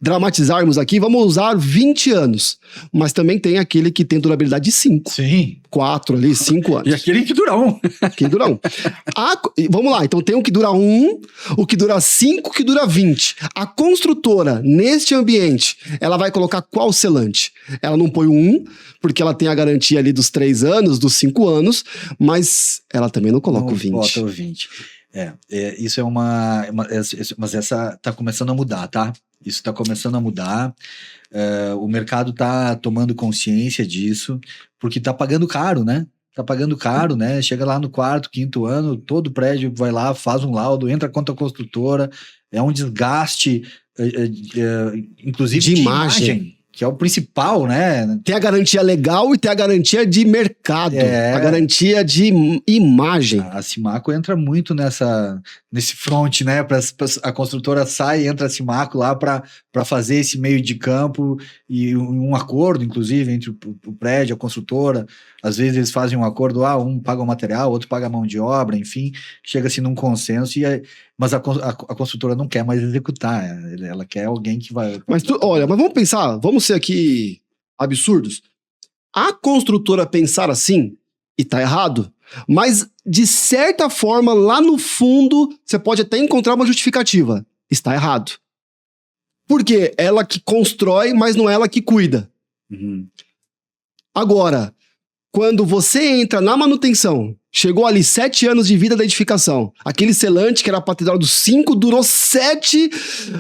dramatizarmos aqui, vamos usar 20 anos. Mas também tem aquele que tem durabilidade de 5. Sim. 4 ali, 5 anos. E aquele que dura 1. Que dura 1. Vamos lá, então tem o que dura 1, o que dura 5, o que dura 20. A construtora, neste ambiente, ela vai colocar qual selante? Ela não põe o 1, porque ela tem a garantia ali dos 3 anos, dos 5 anos, mas ela também não coloca o 20. Bota o 20. Isso é mas essa tá começando a mudar, tá? Isso tá começando a mudar. O mercado tá tomando consciência disso, porque tá pagando caro, né? Chega lá no 4º, 5º ano, todo prédio vai lá, faz um laudo, entra contra a construtora, é um desgaste, inclusive de imagem, que é o principal, né? Tem a garantia legal e tem a garantia de mercado, a garantia de imagem. A Simaco entra muito nesse front, né? A construtora sai e entra a Simaco lá para fazer esse meio de campo e um acordo, inclusive, entre o prédio, a construtora. Às vezes eles fazem um acordo, um paga o material, outro paga a mão de obra, enfim, chega-se num consenso, mas a construtora não quer mais executar, ela quer alguém que vai... Mas vamos pensar, vamos ser aqui absurdos. A construtora pensar assim, e tá errado, mas de certa forma, lá no fundo, você pode até encontrar uma justificativa. Está errado. Porque ela que constrói, mas não é ela que cuida. Uhum. Agora, quando você entra na manutenção, chegou ali 7 anos de vida da edificação, aquele selante que era para ter durado 5, durou 7,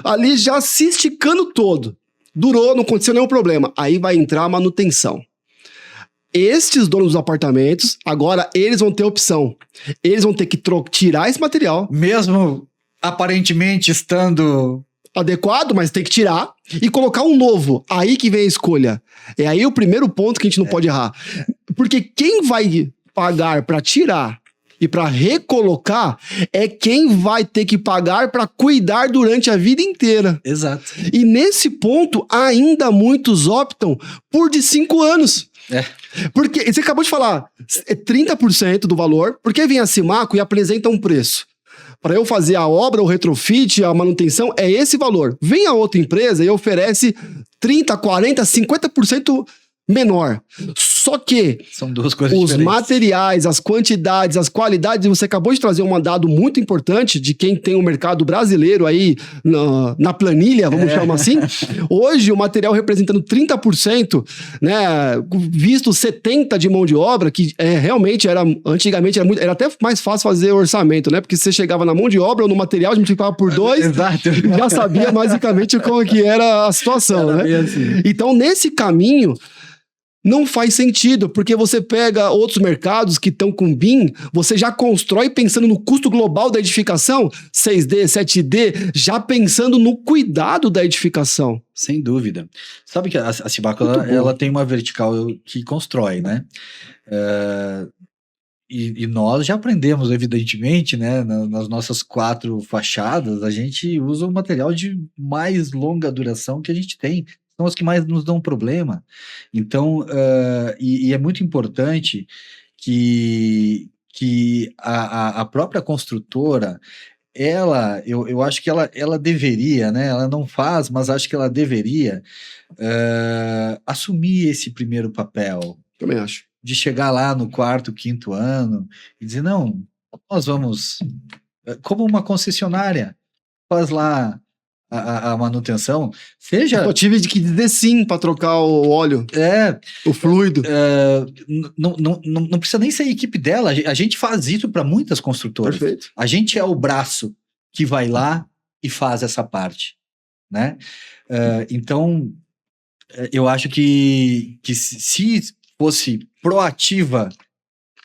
ali já se esticando todo. Durou, não aconteceu nenhum problema. Aí vai entrar a manutenção. Estes donos dos apartamentos, agora eles vão ter opção. Eles vão ter que tirar esse material. Mesmo aparentemente estando adequado, mas tem que tirar e colocar um novo. Aí que vem a escolha. É aí o primeiro ponto que a gente não pode errar. Porque quem vai pagar para tirar e para recolocar é quem vai ter que pagar para cuidar durante a vida inteira. Exato. E nesse ponto, ainda muitos optam por de 5 anos. Porque você acabou de falar, é 30% do valor, porque vem a Simaco e apresenta um preço. Para eu fazer a obra, o retrofit, a manutenção, é esse valor. Vem a outra empresa e oferece 30%, 40%, 50% menor. Só que são duas coisas os diferentes. materiais, as quantidades, as qualidades, você acabou de trazer um dado muito importante de quem tem o mercado brasileiro aí na planilha, vamos chamar assim. Hoje, o material representando 30%, né, visto 70% de mão de obra, que realmente antigamente era até mais fácil fazer orçamento, né? Porque você chegava na mão de obra ou no material, a gente ficava por 2, Exato. já sabia basicamente como que era a situação, né? Assim. Então, nesse caminho, não faz sentido, porque você pega outros mercados que estão com BIM, você já constrói pensando no custo global da edificação, 6D, 7D, já pensando no cuidado da edificação. Sem dúvida. Sabe que a Simaco, ela tem uma vertical que constrói, né? E nós já aprendemos, evidentemente, né? Nas nossas 4 fachadas, a gente usa o material de mais longa duração que a gente tem. São as que mais nos dão problema. Então, e é muito importante que a própria construtora, eu acho que ela deveria, né? Ela não faz, mas acho que ela deveria assumir esse primeiro papel. Também acho. De chegar lá no 4º, 5º ano e dizer, não, nós vamos, como uma concessionária, faz lá a manutenção, seja... Eu tive que dizer sim para trocar o óleo, o fluido. Não precisa nem ser a equipe dela, a gente faz isso para muitas construtoras. Perfeito. A gente é o braço que vai lá e faz essa parte, né? Então, eu acho que se fosse proativa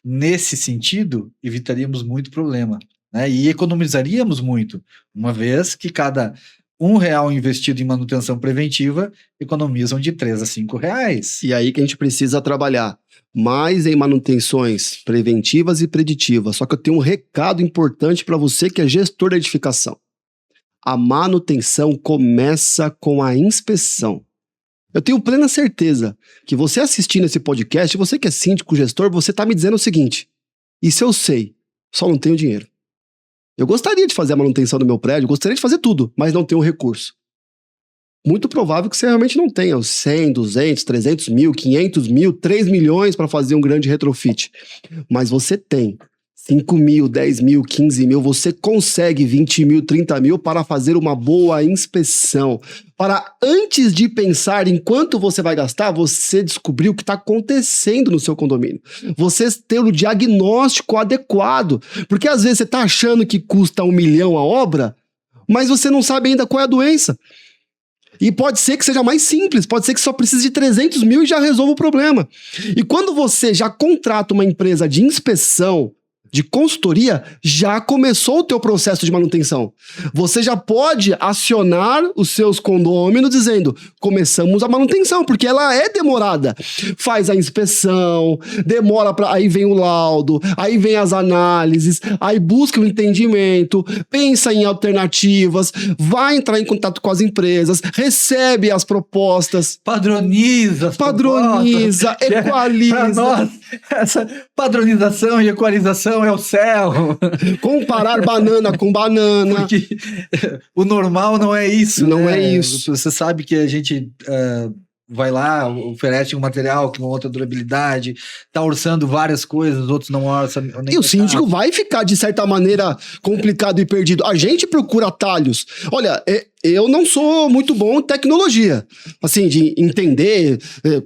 nesse sentido, evitaríamos muito problema, né? E economizaríamos muito, uma vez que cada R$1 investido em manutenção preventiva economizam de R$3 a R$5. E aí que a gente precisa trabalhar mais em manutenções preventivas e preditivas. Só que eu tenho um recado importante para você que é gestor da edificação. A manutenção começa com a inspeção. Eu tenho plena certeza que você assistindo esse podcast, você que é síndico, gestor, você está me dizendo o seguinte: isso eu sei, só não tenho dinheiro. Eu gostaria de fazer a manutenção do meu prédio, gostaria de fazer tudo, mas não tenho recurso. Muito provável que você realmente não tenha os 100, 200, 300 mil, 500 mil, 3 milhões para fazer um grande retrofit. Mas você tem 5 mil, 10 mil, 15 mil, você consegue 20 mil, 30 mil para fazer uma boa inspeção. Para, antes de pensar em quanto você vai gastar, você descobrir o que está acontecendo no seu condomínio. Você ter o diagnóstico adequado. Porque às vezes você está achando que custa 1 milhão a obra, mas você não sabe ainda qual é a doença. E pode ser que seja mais simples, pode ser que só precise de 300 mil e já resolva o problema. E quando você já contrata uma empresa de inspeção, de consultoria, já começou o teu processo de manutenção. Você já pode acionar os seus condôminos dizendo, começamos a manutenção, porque ela é demorada. Faz a inspeção, demora aí vem o laudo, aí vem as análises, aí busca o entendimento, pensa em alternativas, vai entrar em contato com as empresas, recebe as propostas. Padroniza, equaliza. Para nós, essa padronização e equalização é o céu. Comparar banana com banana. Porque o normal não é isso. Não né? é isso. Você sabe que a gente vai lá, oferece um material com outra durabilidade, tá orçando várias coisas, outros não orçam. E o síndico vai ficar, de certa maneira, complicado e perdido. A gente procura atalhos. Olha, eu não sou muito bom em tecnologia, assim, de entender,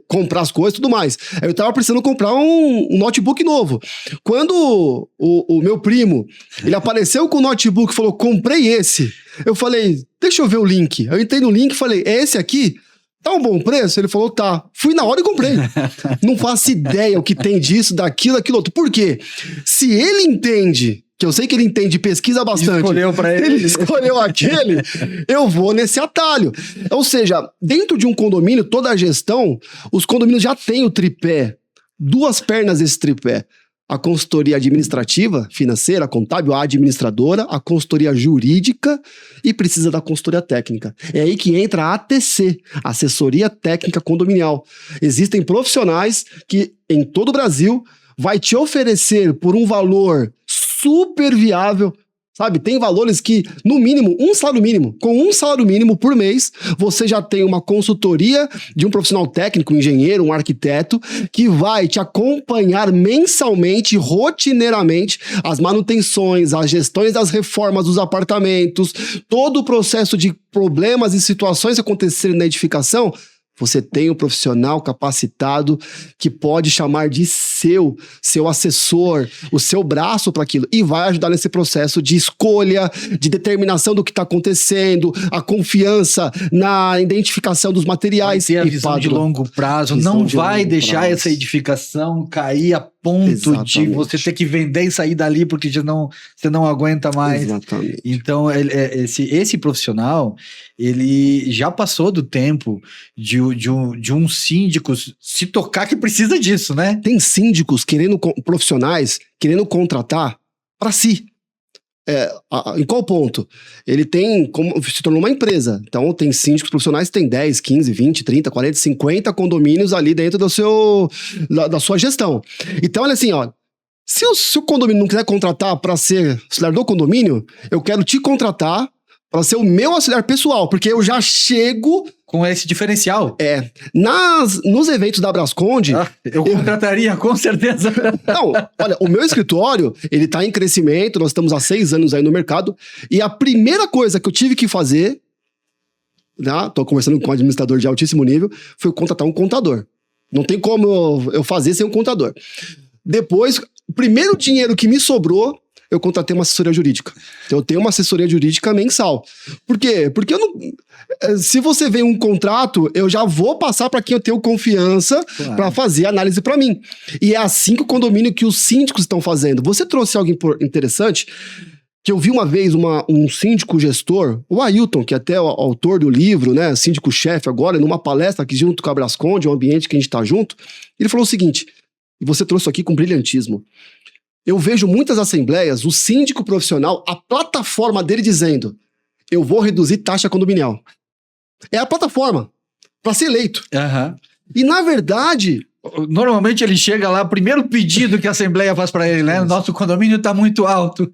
comprar as coisas e tudo mais. Eu tava precisando comprar um notebook novo. Quando o meu primo, ele apareceu com o notebook e falou, comprei esse. Eu falei, deixa eu ver o link. Eu entrei no link e falei, é esse aqui? Tá um bom preço? Ele falou, tá. Fui na hora e comprei. Não faço ideia o que tem disso, daquilo, outro. Por quê? Se ele entende que eu sei que ele entende, pesquisa bastante. Escolheu pra ele. Ele escolheu aquele, eu vou nesse atalho. Ou seja, dentro de um condomínio, toda a gestão, os condomínios já têm o tripé, 2 pernas desse tripé. A consultoria administrativa, financeira, contábil, a administradora, a consultoria jurídica e precisa da consultoria técnica. É aí que entra a ATC, Assessoria Técnica Condominial. Existem profissionais que, em todo o Brasil, vai te oferecer por um valor super viável. Sabe, tem valores que, no mínimo, com um salário mínimo por mês, você já tem uma consultoria de um profissional técnico, um engenheiro, um arquiteto, que vai te acompanhar mensalmente, rotineiramente, as manutenções, as gestões das reformas dos apartamentos, todo o processo de problemas e situações que acontecerem na edificação. Você tem um profissional capacitado que pode chamar de seu assessor, o seu braço para aquilo, e vai ajudar nesse processo de escolha, de determinação do que está acontecendo, a confiança na identificação dos materiais. Vai ter a visão de longo prazo, não vai deixar essa edificação cair a ponto de você ter que vender e sair dali porque você não aguenta mais. Exatamente. Então, esse profissional, ele já passou do tempo de um síndico se tocar que precisa disso, né? Tem síndicos profissionais querendo contratar para si. Em qual ponto? Ele se tornou uma empresa. Então, tem síndicos profissionais que têm 10, 15, 20, 30, 40, 50 condomínios ali dentro da sua gestão. Então, olha assim, ó. Se o condomínio não quiser contratar para ser auxiliar do condomínio, eu quero te contratar para ser o meu auxiliar pessoal, porque eu já chego com esse diferencial. Nos eventos da Brasconde... eu contrataria, com certeza. Não, olha, o meu escritório, ele tá em crescimento, nós estamos há 6 anos aí no mercado, e a primeira coisa que eu tive que fazer, né, tô conversando com um administrador de altíssimo nível, foi contratar um contador. Não tem como eu fazer sem um contador. Depois, o primeiro dinheiro que me sobrou, eu contratei uma assessoria jurídica. Então, eu tenho uma assessoria jurídica mensal. Por quê? Porque se você vê um contrato, eu já vou passar para quem eu tenho confiança para fazer análise para mim. E é assim que o condomínio, que os síndicos estão fazendo. Você trouxe algo interessante, que eu vi uma vez um síndico gestor, o Ailton, que é até o autor do livro, né, síndico-chefe agora, numa palestra aqui junto com a Brasconde, um ambiente que a gente está junto, ele falou o seguinte, e você trouxe aqui com brilhantismo: eu vejo muitas assembleias, o síndico profissional, a plataforma dele dizendo: eu vou reduzir taxa condominial. É a plataforma para ser eleito. Uhum. E, na verdade... Normalmente ele chega lá, primeiro pedido que a assembleia faz para ele, né? O nosso condomínio está muito alto.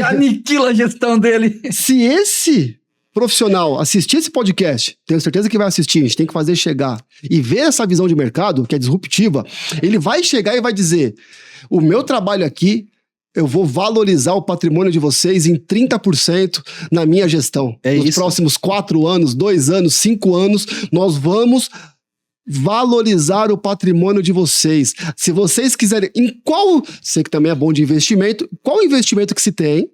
Aniquila a gestão dele. Se esse profissional assistir esse podcast, tenho certeza que vai assistir, a gente tem que fazer chegar, e ver essa visão de mercado, que é disruptiva, ele vai chegar e vai dizer: o meu trabalho aqui, eu vou valorizar o patrimônio de vocês em 30% na minha gestão. Nos próximos 4 anos, 2 anos, 5 anos, nós vamos valorizar o patrimônio de vocês. Se vocês quiserem, sei que também é bom de investimento, qual investimento que se tem,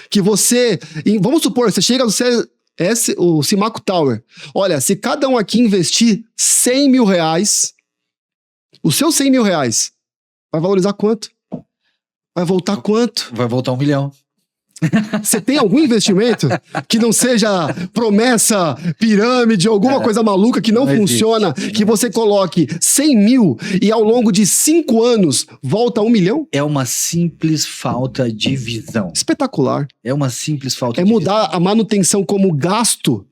que vamos supor, você chega o Simaco Tower, olha, se cada um aqui investir 100 mil reais, os seus 100 mil reais, vai valorizar quanto? Vai voltar quanto? Vai voltar 1 milhão. Você tem algum investimento que não seja promessa, pirâmide, alguma coisa maluca que não funciona, que você coloque 100 mil e ao longo de 5 anos volta 1 milhão? É uma simples falta de visão. Espetacular. É uma simples falta de visão. É mudar a manutenção como gasto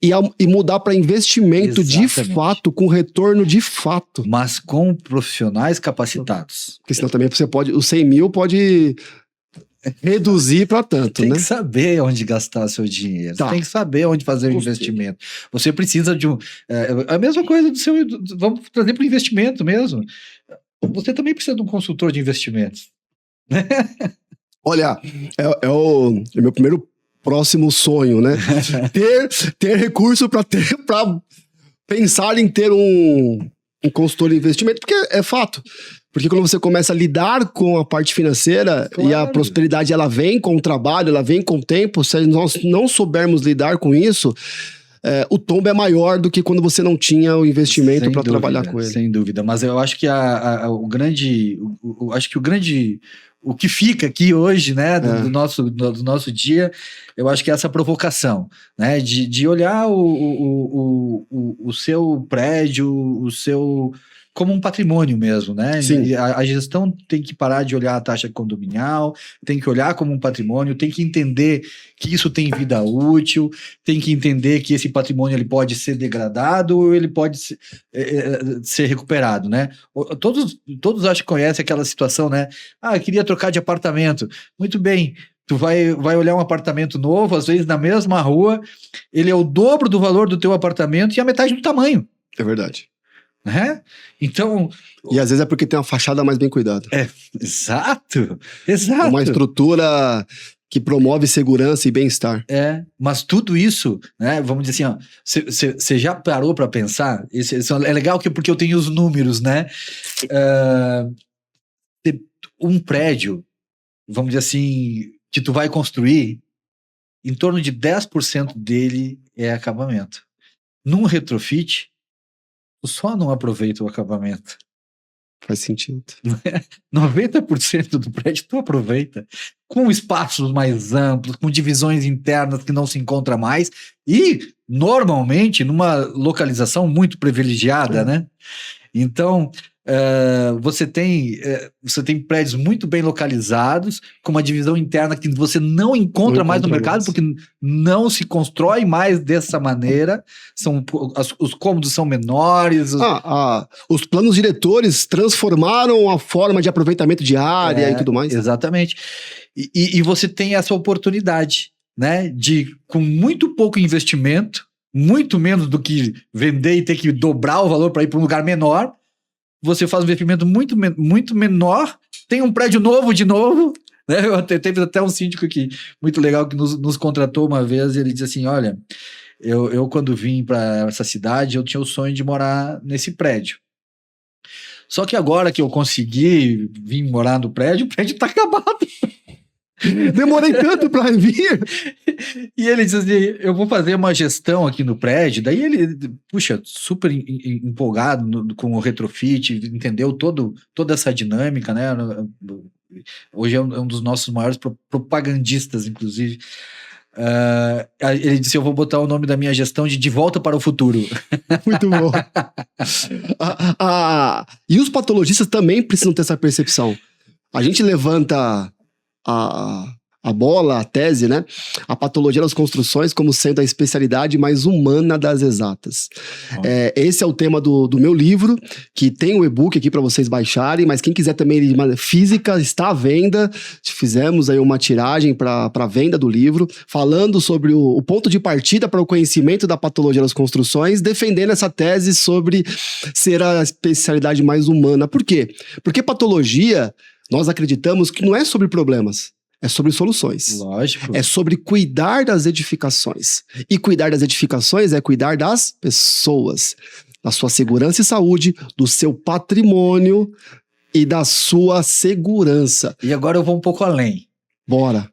e mudar para investimento. Exatamente. De fato, com retorno de fato. Mas com profissionais capacitados. Porque senão também os 100 mil pode reduzir para tanto, né? Tem que saber onde gastar seu dinheiro. Tá. Tem que saber onde fazer o investimento. Você precisa de a mesma coisa vamos trazer para o investimento mesmo. Você também precisa de um consultor de investimentos. Olha, é o meu primeiro próximo sonho, né? ter recurso para pensar em ter um consultor de investimento, porque é fato. Porque quando você começa a lidar com a parte financeira, claro, e a prosperidade, ela vem com o trabalho, ela vem com o tempo, se nós não soubermos lidar com isso, o tombo é maior do que quando você não tinha o investimento para trabalhar com ele. Sem dúvida, mas eu acho que o que fica aqui hoje, né, do nosso dia, eu acho que é essa provocação, né, de olhar o seu prédio, o seu... como um patrimônio mesmo, né? Sim. A gestão tem que parar de olhar a taxa condominial, tem que olhar como um patrimônio, tem que entender que isso tem vida útil, tem que entender que esse patrimônio ele pode ser degradado ou ele pode ser recuperado, né? Todos acho que conhecem aquela situação, né? Ah, eu queria trocar de apartamento. Muito bem. Tu vai olhar um apartamento novo, às vezes na mesma rua, ele é o dobro do valor do teu apartamento e a metade do tamanho. É verdade. Né? Então... E às vezes é porque tem uma fachada mais bem cuidada. Exato. Uma estrutura que promove segurança e bem-estar. Mas tudo isso, né, vamos dizer assim, você já parou para pensar? É legal porque eu tenho os números, né? Um prédio, vamos dizer assim, que tu vai construir, em torno de 10% dele é acabamento. Num retrofit, tu só não aproveita o acabamento. Faz sentido. 90% do prédio tu aproveita, com espaços mais amplos, com divisões internas que não se encontra mais e, normalmente, numa localização muito privilegiada, né? Então, você tem prédios muito bem localizados, com uma divisão interna que você não encontra mais no mercado, porque não se constrói mais dessa maneira. Os cômodos são menores. Os planos diretores transformaram a forma de aproveitamento de área e tudo mais. Exatamente. E você tem essa oportunidade, né, de, com muito pouco investimento, muito menos do que vender e ter que dobrar o valor para ir para um lugar menor, você faz um investimento muito menor, tem um prédio novo de novo, né? Teve até um síndico muito legal que nos contratou uma vez, e ele disse assim, olha, eu quando vim para essa cidade, eu tinha o sonho de morar nesse prédio. Só que agora que eu consegui vir morar no prédio, o prédio está acabado. Demorei tanto para vir. E ele diz assim, eu vou fazer uma gestão aqui no prédio. Daí ele, puxa, super empolgado com o retrofit, entendeu toda essa dinâmica, né? Hoje é um dos nossos maiores propagandistas, inclusive. Ele disse, eu vou botar o nome da minha gestão de Volta para o Futuro. Muito bom. E os patologistas também precisam ter essa percepção. A gente levanta a bola, a tese, né? A patologia das construções como sendo a especialidade mais humana das exatas. Esse é o tema do meu livro, que tem o e-book aqui para vocês baixarem, mas quem quiser também física, está à venda. Fizemos aí uma tiragem para venda do livro, falando sobre o ponto de partida para o conhecimento da patologia das construções, defendendo essa tese sobre ser a especialidade mais humana. Por quê? Porque patologia, nós acreditamos que não é sobre problemas, é sobre soluções. Lógico. É sobre cuidar das edificações. E cuidar das edificações é cuidar das pessoas, da sua segurança e saúde, do seu patrimônio e da sua segurança. E agora eu vou um pouco além. Bora.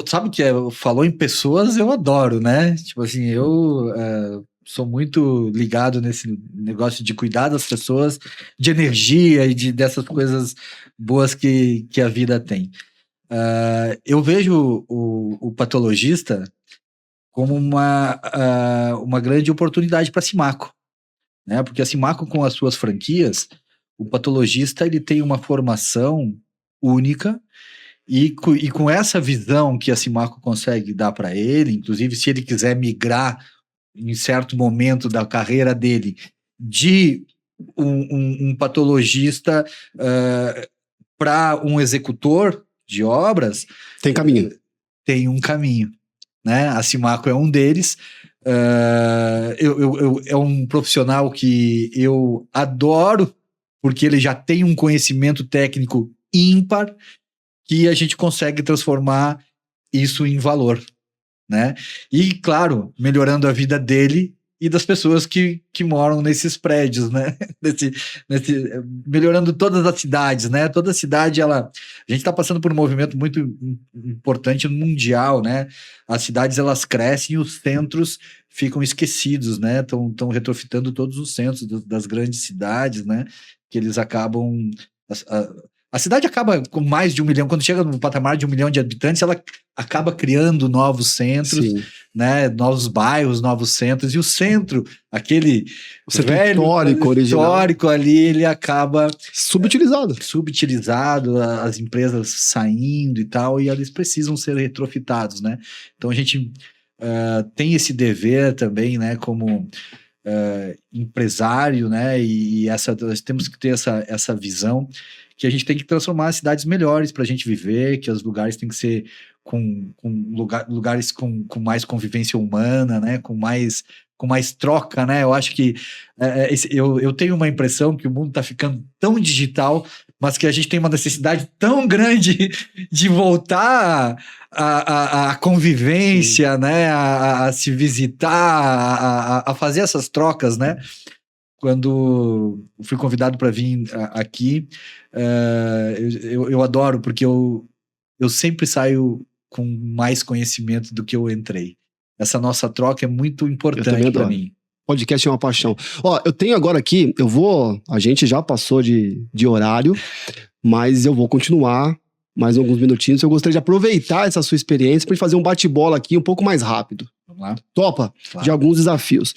Sabe que falou em pessoas, eu adoro, né? Tipo assim, eu sou muito ligado nesse negócio de cuidar das pessoas, de energia e dessas coisas boas que a vida tem. Eu vejo o patologista como uma grande oportunidade para a Simaco, né? Porque a Simaco, com as suas franquias, o patologista ele tem uma formação única e com essa visão que a Simaco consegue dar para ele, inclusive se ele quiser migrar em certo momento da carreira dele de um patologista para um executor de obras, tem caminho. Tem um caminho, né? A Simaco é um deles. É um profissional que eu adoro, porque ele já tem um conhecimento técnico ímpar, que a gente consegue transformar isso em valor, né? E, claro, melhorando a vida dele e das pessoas que moram nesses prédios, né? Melhorando todas as cidades, né? Toda cidade, a gente está passando por um movimento muito importante mundial, né? As cidades, elas crescem e os centros ficam esquecidos, né? Estão retrofitando todos os centros das grandes cidades, né? Que eles acabam... A cidade acaba com mais de 1 milhão, quando chega no patamar de 1 milhão de habitantes, ela acaba criando novos centros, Sim. né? Novos bairros, novos centros, e o centro, aquele O centro velho, histórico, original. histórico ali, ele acaba Subutilizado. subutilizado, as empresas saindo e tal, e eles precisam ser retrofitados, né? Então a gente tem esse dever também, né, como empresário, né, e nós temos que ter essa visão que a gente tem que transformar as cidades melhores para a gente viver, que os lugares têm que ser lugares com mais convivência humana, né, com mais troca, né? Eu acho que eu tenho uma impressão que o mundo está ficando tão digital, mas que a gente tem uma necessidade tão grande de voltar à convivência, Sim. né? A se visitar, a fazer essas trocas, né? Quando fui convidado para vir aqui, eu adoro, porque eu sempre saio com mais conhecimento do que eu entrei. Essa nossa troca é muito importante para mim. Podcast é uma paixão. Ó, eu tenho agora aqui, a gente já passou de horário, mas eu vou continuar mais alguns minutinhos. Eu gostaria de aproveitar essa sua experiência para fazer um bate-bola aqui um pouco mais rápido. Vamos lá? Topa? Claro. De alguns desafios.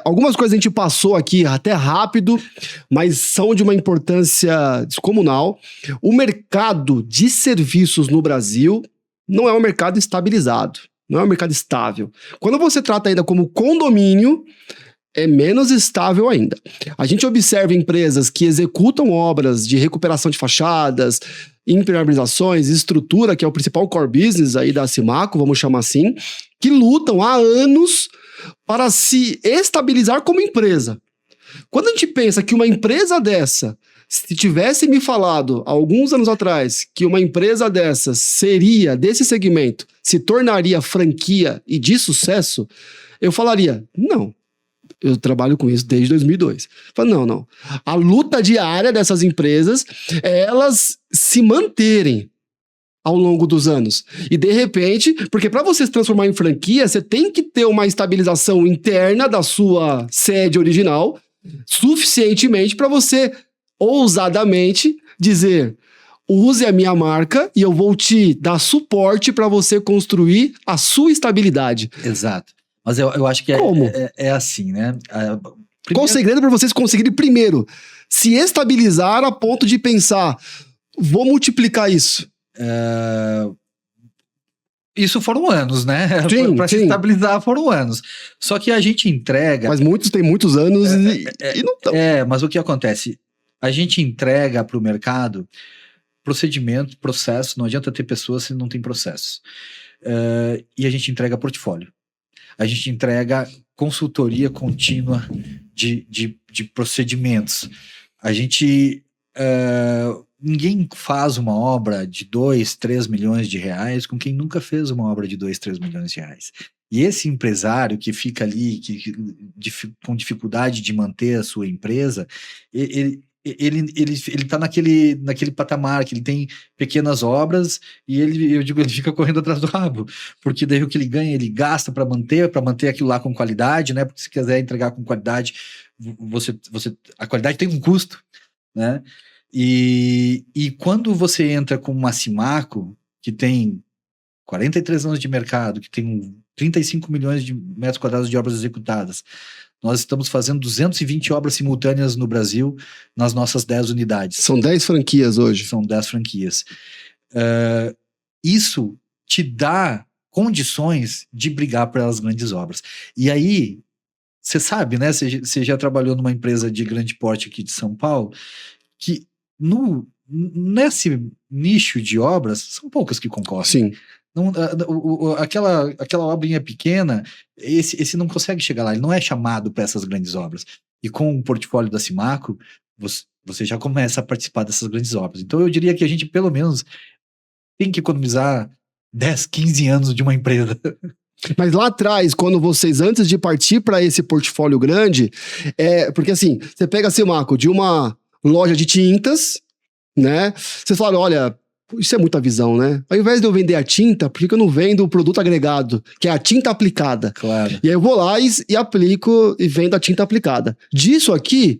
Algumas coisas a gente passou aqui até rápido, mas são de uma importância descomunal. O mercado de serviços no Brasil não é um mercado estabilizado. Não é um mercado estável. Quando você trata ainda como condomínio, é menos estável ainda. A gente observa empresas que executam obras de recuperação de fachadas, impermeabilizações, estrutura, que é o principal core business aí da Simaco, vamos chamar assim, que lutam há anos para se estabilizar como empresa. Quando a gente pensa que uma empresa dessa, se tivesse me falado alguns anos atrás que uma empresa dessa seria, desse segmento, se tornaria franquia e de sucesso, eu falaria, não, eu trabalho com isso desde 2002. Não. A luta diária dessas empresas é elas se manterem ao longo dos anos. E de repente, porque para você se transformar em franquia, você tem que ter uma estabilização interna da sua sede original, suficientemente para você ousadamente dizer: use a minha marca e eu vou te dar suporte para você construir a sua estabilidade. Exato. Mas eu acho que é assim, né? Qual o segredo para vocês conseguirem, primeiro, se estabilizar a ponto de pensar, vou multiplicar isso? Isso foram anos, né? Para Sim. se estabilizar foram anos. Só que a gente entrega... Mas muitos têm muitos anos e não estão. Mas o que acontece? A gente entrega para o mercado procedimento, processo. Não adianta ter pessoas se não tem processos. E a gente entrega portfólio. A gente entrega consultoria contínua de procedimentos. A gente... ninguém faz uma obra de 2, 3 milhões de reais com quem nunca fez uma obra de 2, 3 milhões de reais. E esse empresário que fica ali com dificuldade de manter a sua empresa, ele está naquele patamar que ele tem pequenas obras e ele fica correndo atrás do rabo, porque daí o que ele ganha, ele gasta para manter aquilo lá com qualidade, né? Porque se quiser entregar com qualidade, a qualidade tem um custo, né? E quando você entra com uma Simaco, que tem 43 anos de mercado, que tem 35 milhões de metros quadrados de obras executadas, nós estamos fazendo 220 obras simultâneas no Brasil, nas nossas 10 unidades. São 10 franquias hoje. São 10 franquias. Isso te dá condições de brigar pelas grandes obras. E aí, você sabe, né? Você já trabalhou numa empresa de grande porte aqui de São Paulo, que nesse nicho de obras, são poucas que concorrem. Sim. Aquela obrinha pequena, esse não consegue chegar lá, ele não é chamado para essas grandes obras. E com o portfólio da Simaco, você já começa a participar dessas grandes obras. Então eu diria que a gente, pelo menos, tem que economizar 10, 15 anos de uma empresa. Mas lá atrás, quando vocês, antes de partir para esse portfólio grande, porque assim, você pega a Simaco de uma loja de tintas, né? Vocês falaram, olha, isso é muita visão, né? Ao invés de eu vender a tinta, por que eu não vendo o produto agregado, que é a tinta aplicada? Claro. E aí eu vou lá e aplico e vendo a tinta aplicada. Disso aqui,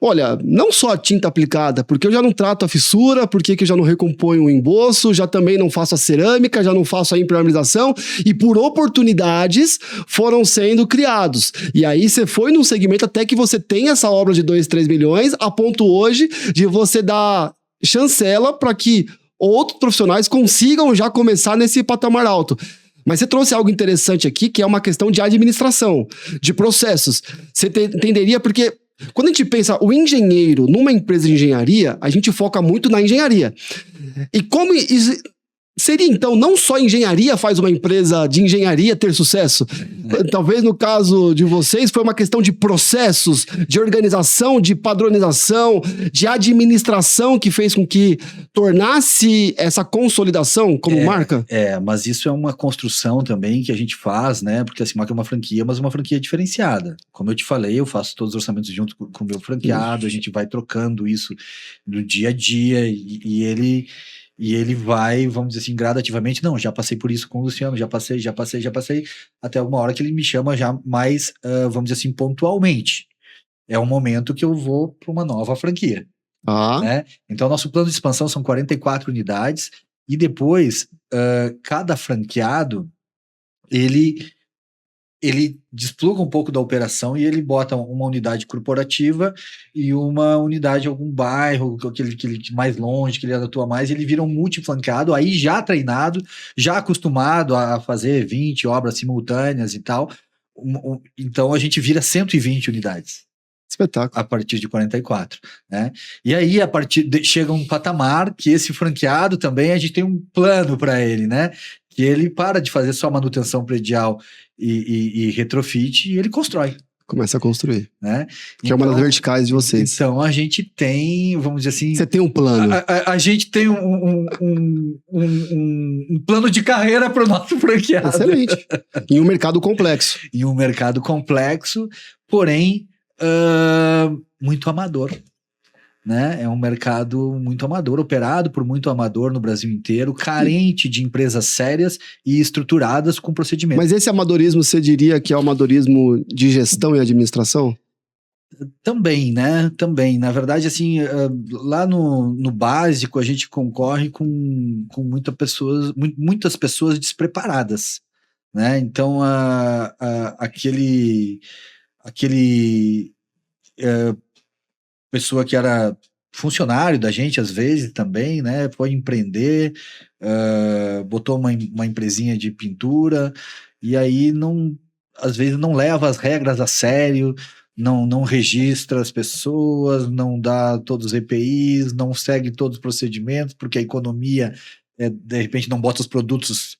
olha, não só a tinta aplicada, porque eu já não trato a fissura, porque que eu já não recomponho o emboço, já também não faço a cerâmica, já não faço a impermeabilização, e por oportunidades foram sendo criados. E aí você foi num segmento até que você tem essa obra de 2, 3 milhões, a ponto hoje de você dar chancela para que outros profissionais consigam já começar nesse patamar alto. Mas você trouxe algo interessante aqui, que é uma questão de administração, de processos. Você entenderia, porque quando a gente pensa o engenheiro numa empresa de engenharia, a gente foca muito na engenharia. E como seria, então, não só engenharia faz uma empresa de engenharia ter sucesso? Talvez no caso de vocês foi uma questão de processos, de organização, de padronização, de administração que fez com que tornasse essa consolidação como marca? Mas isso é uma construção também que a gente faz, né? Porque a Simac é uma franquia, mas uma franquia diferenciada. Como eu te falei, eu faço todos os orçamentos junto com o meu franqueado, a gente vai trocando isso no dia a dia e ele vai, vamos dizer assim, gradativamente, não, já passei por isso com o Luciano, já passei, até uma hora que ele me chama já mais, vamos dizer assim, pontualmente. É um momento que eu vou para uma nova franquia. Né? Então, nosso plano de expansão são 44 unidades, e depois, cada franqueado, ele despluga um pouco da operação e ele bota uma unidade corporativa e uma unidade em algum bairro, aquele mais longe, que ele atua mais, ele vira um multiflanqueado, aí já treinado, já acostumado a fazer 20 obras simultâneas e tal. Então a gente vira 120 unidades. Espetáculo. A partir de 44, né? E aí, chega um patamar que esse franqueado também, a gente tem um plano para ele, né? Que ele para de fazer só manutenção predial e retrofit e ele constrói. Começa a construir. Né? Que é uma das verticais de vocês. Então, a gente tem, vamos dizer assim... Você tem um plano. A gente tem um plano de carreira para o nosso franqueado. Excelente. Em um mercado complexo. Em um mercado complexo, porém, muito amador. Né? É um mercado muito amador, operado por muito amador no Brasil inteiro, carente de empresas sérias e estruturadas com procedimentos. Mas esse amadorismo, você diria que é o amadorismo de gestão e administração? Também, né? Também. Na verdade, assim, lá no básico, a gente concorre com muitas pessoas despreparadas, né? Então, aquele pessoa que era funcionário da gente, às vezes, também, né? Foi empreender, botou uma empresinha de pintura, e aí, às vezes, não leva as regras a sério, não registra as pessoas, não dá todos os EPIs, não segue todos os procedimentos, porque a economia, de repente, não bota os produtos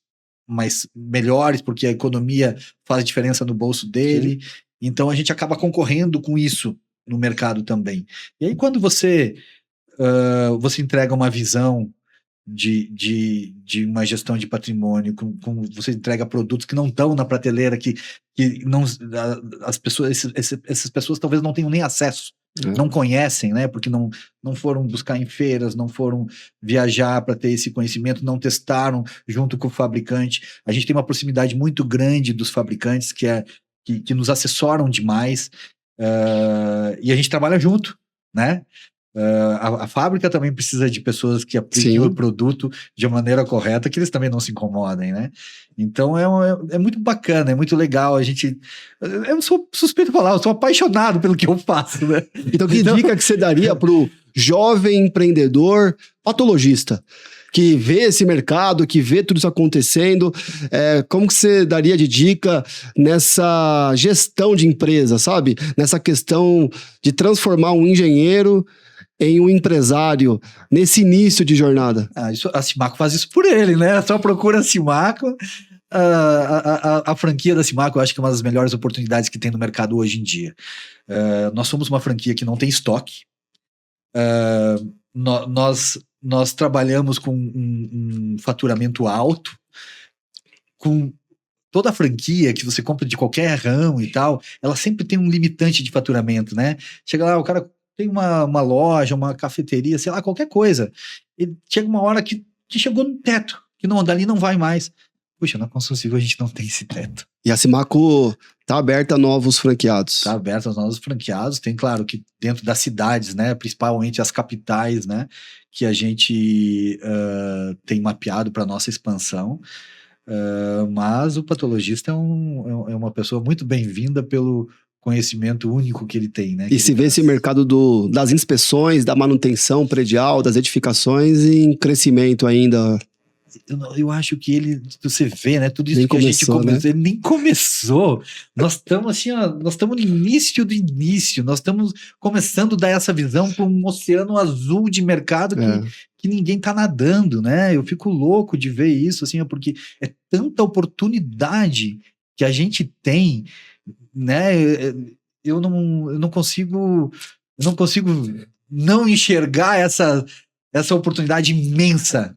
mais melhores, porque a economia faz diferença no bolso dele. Sim. Então, a gente acaba concorrendo com isso no mercado também. E aí, quando você entrega uma visão de uma gestão de patrimônio, você entrega produtos que não estão na prateleira, que não, as pessoas, essas pessoas talvez não tenham nem acesso, não conhecem, né? Porque não foram buscar em feiras, não foram viajar para ter esse conhecimento, não testaram junto com o fabricante. A gente tem uma proximidade muito grande dos fabricantes que nos assessoram demais. E a gente trabalha junto, né? A fábrica também precisa de pessoas que apliquem o produto de uma maneira correta, que eles também não se incomodem, né? Então é muito bacana, é muito legal. Eu sou suspeito de falar, eu sou apaixonado pelo que eu faço, né? Então, que dica que você daria pro jovem empreendedor patologista que vê esse mercado, que vê tudo isso acontecendo, como que você daria de dica nessa gestão de empresa, sabe? Nessa questão de transformar um engenheiro em um empresário, nesse início de jornada? A Simaco faz isso por ele, né? Só procura a Simaco. A franquia da Simaco, eu acho que é uma das melhores oportunidades que tem no mercado hoje em dia. Nós somos uma franquia que não tem estoque. Nós trabalhamos com um faturamento alto, com toda a franquia que você compra de qualquer ramo e tal, ela sempre tem um limitante de faturamento, né? Chega lá, o cara tem uma loja, uma cafeteria, sei lá, qualquer coisa, e chega uma hora que chegou no teto, que não, dali não vai mais. puxa, na construção civil a gente não tem esse teto. E a Simaco tá aberta a novos franqueados. Está aberto aos novos franqueados. Tem, claro, que dentro das cidades, né, principalmente as capitais, né, que a gente tem mapeado para nossa expansão. Mas o patologista é uma pessoa muito bem-vinda pelo conhecimento único que ele tem, né? E se vê esse mercado das inspeções, da manutenção predial, das edificações em crescimento ainda. Eu acho que você vê, né? Tudo isso Nem que a gente começou, começou, né? ele nem começou. Nós estamos assim, ó, nós estamos no início do início. Nós estamos começando a dar essa visão para um oceano azul de mercado que ninguém está nadando, né? Eu fico louco de ver isso, assim, porque é tanta oportunidade que a gente tem, né? Eu não consigo não enxergar essa oportunidade imensa.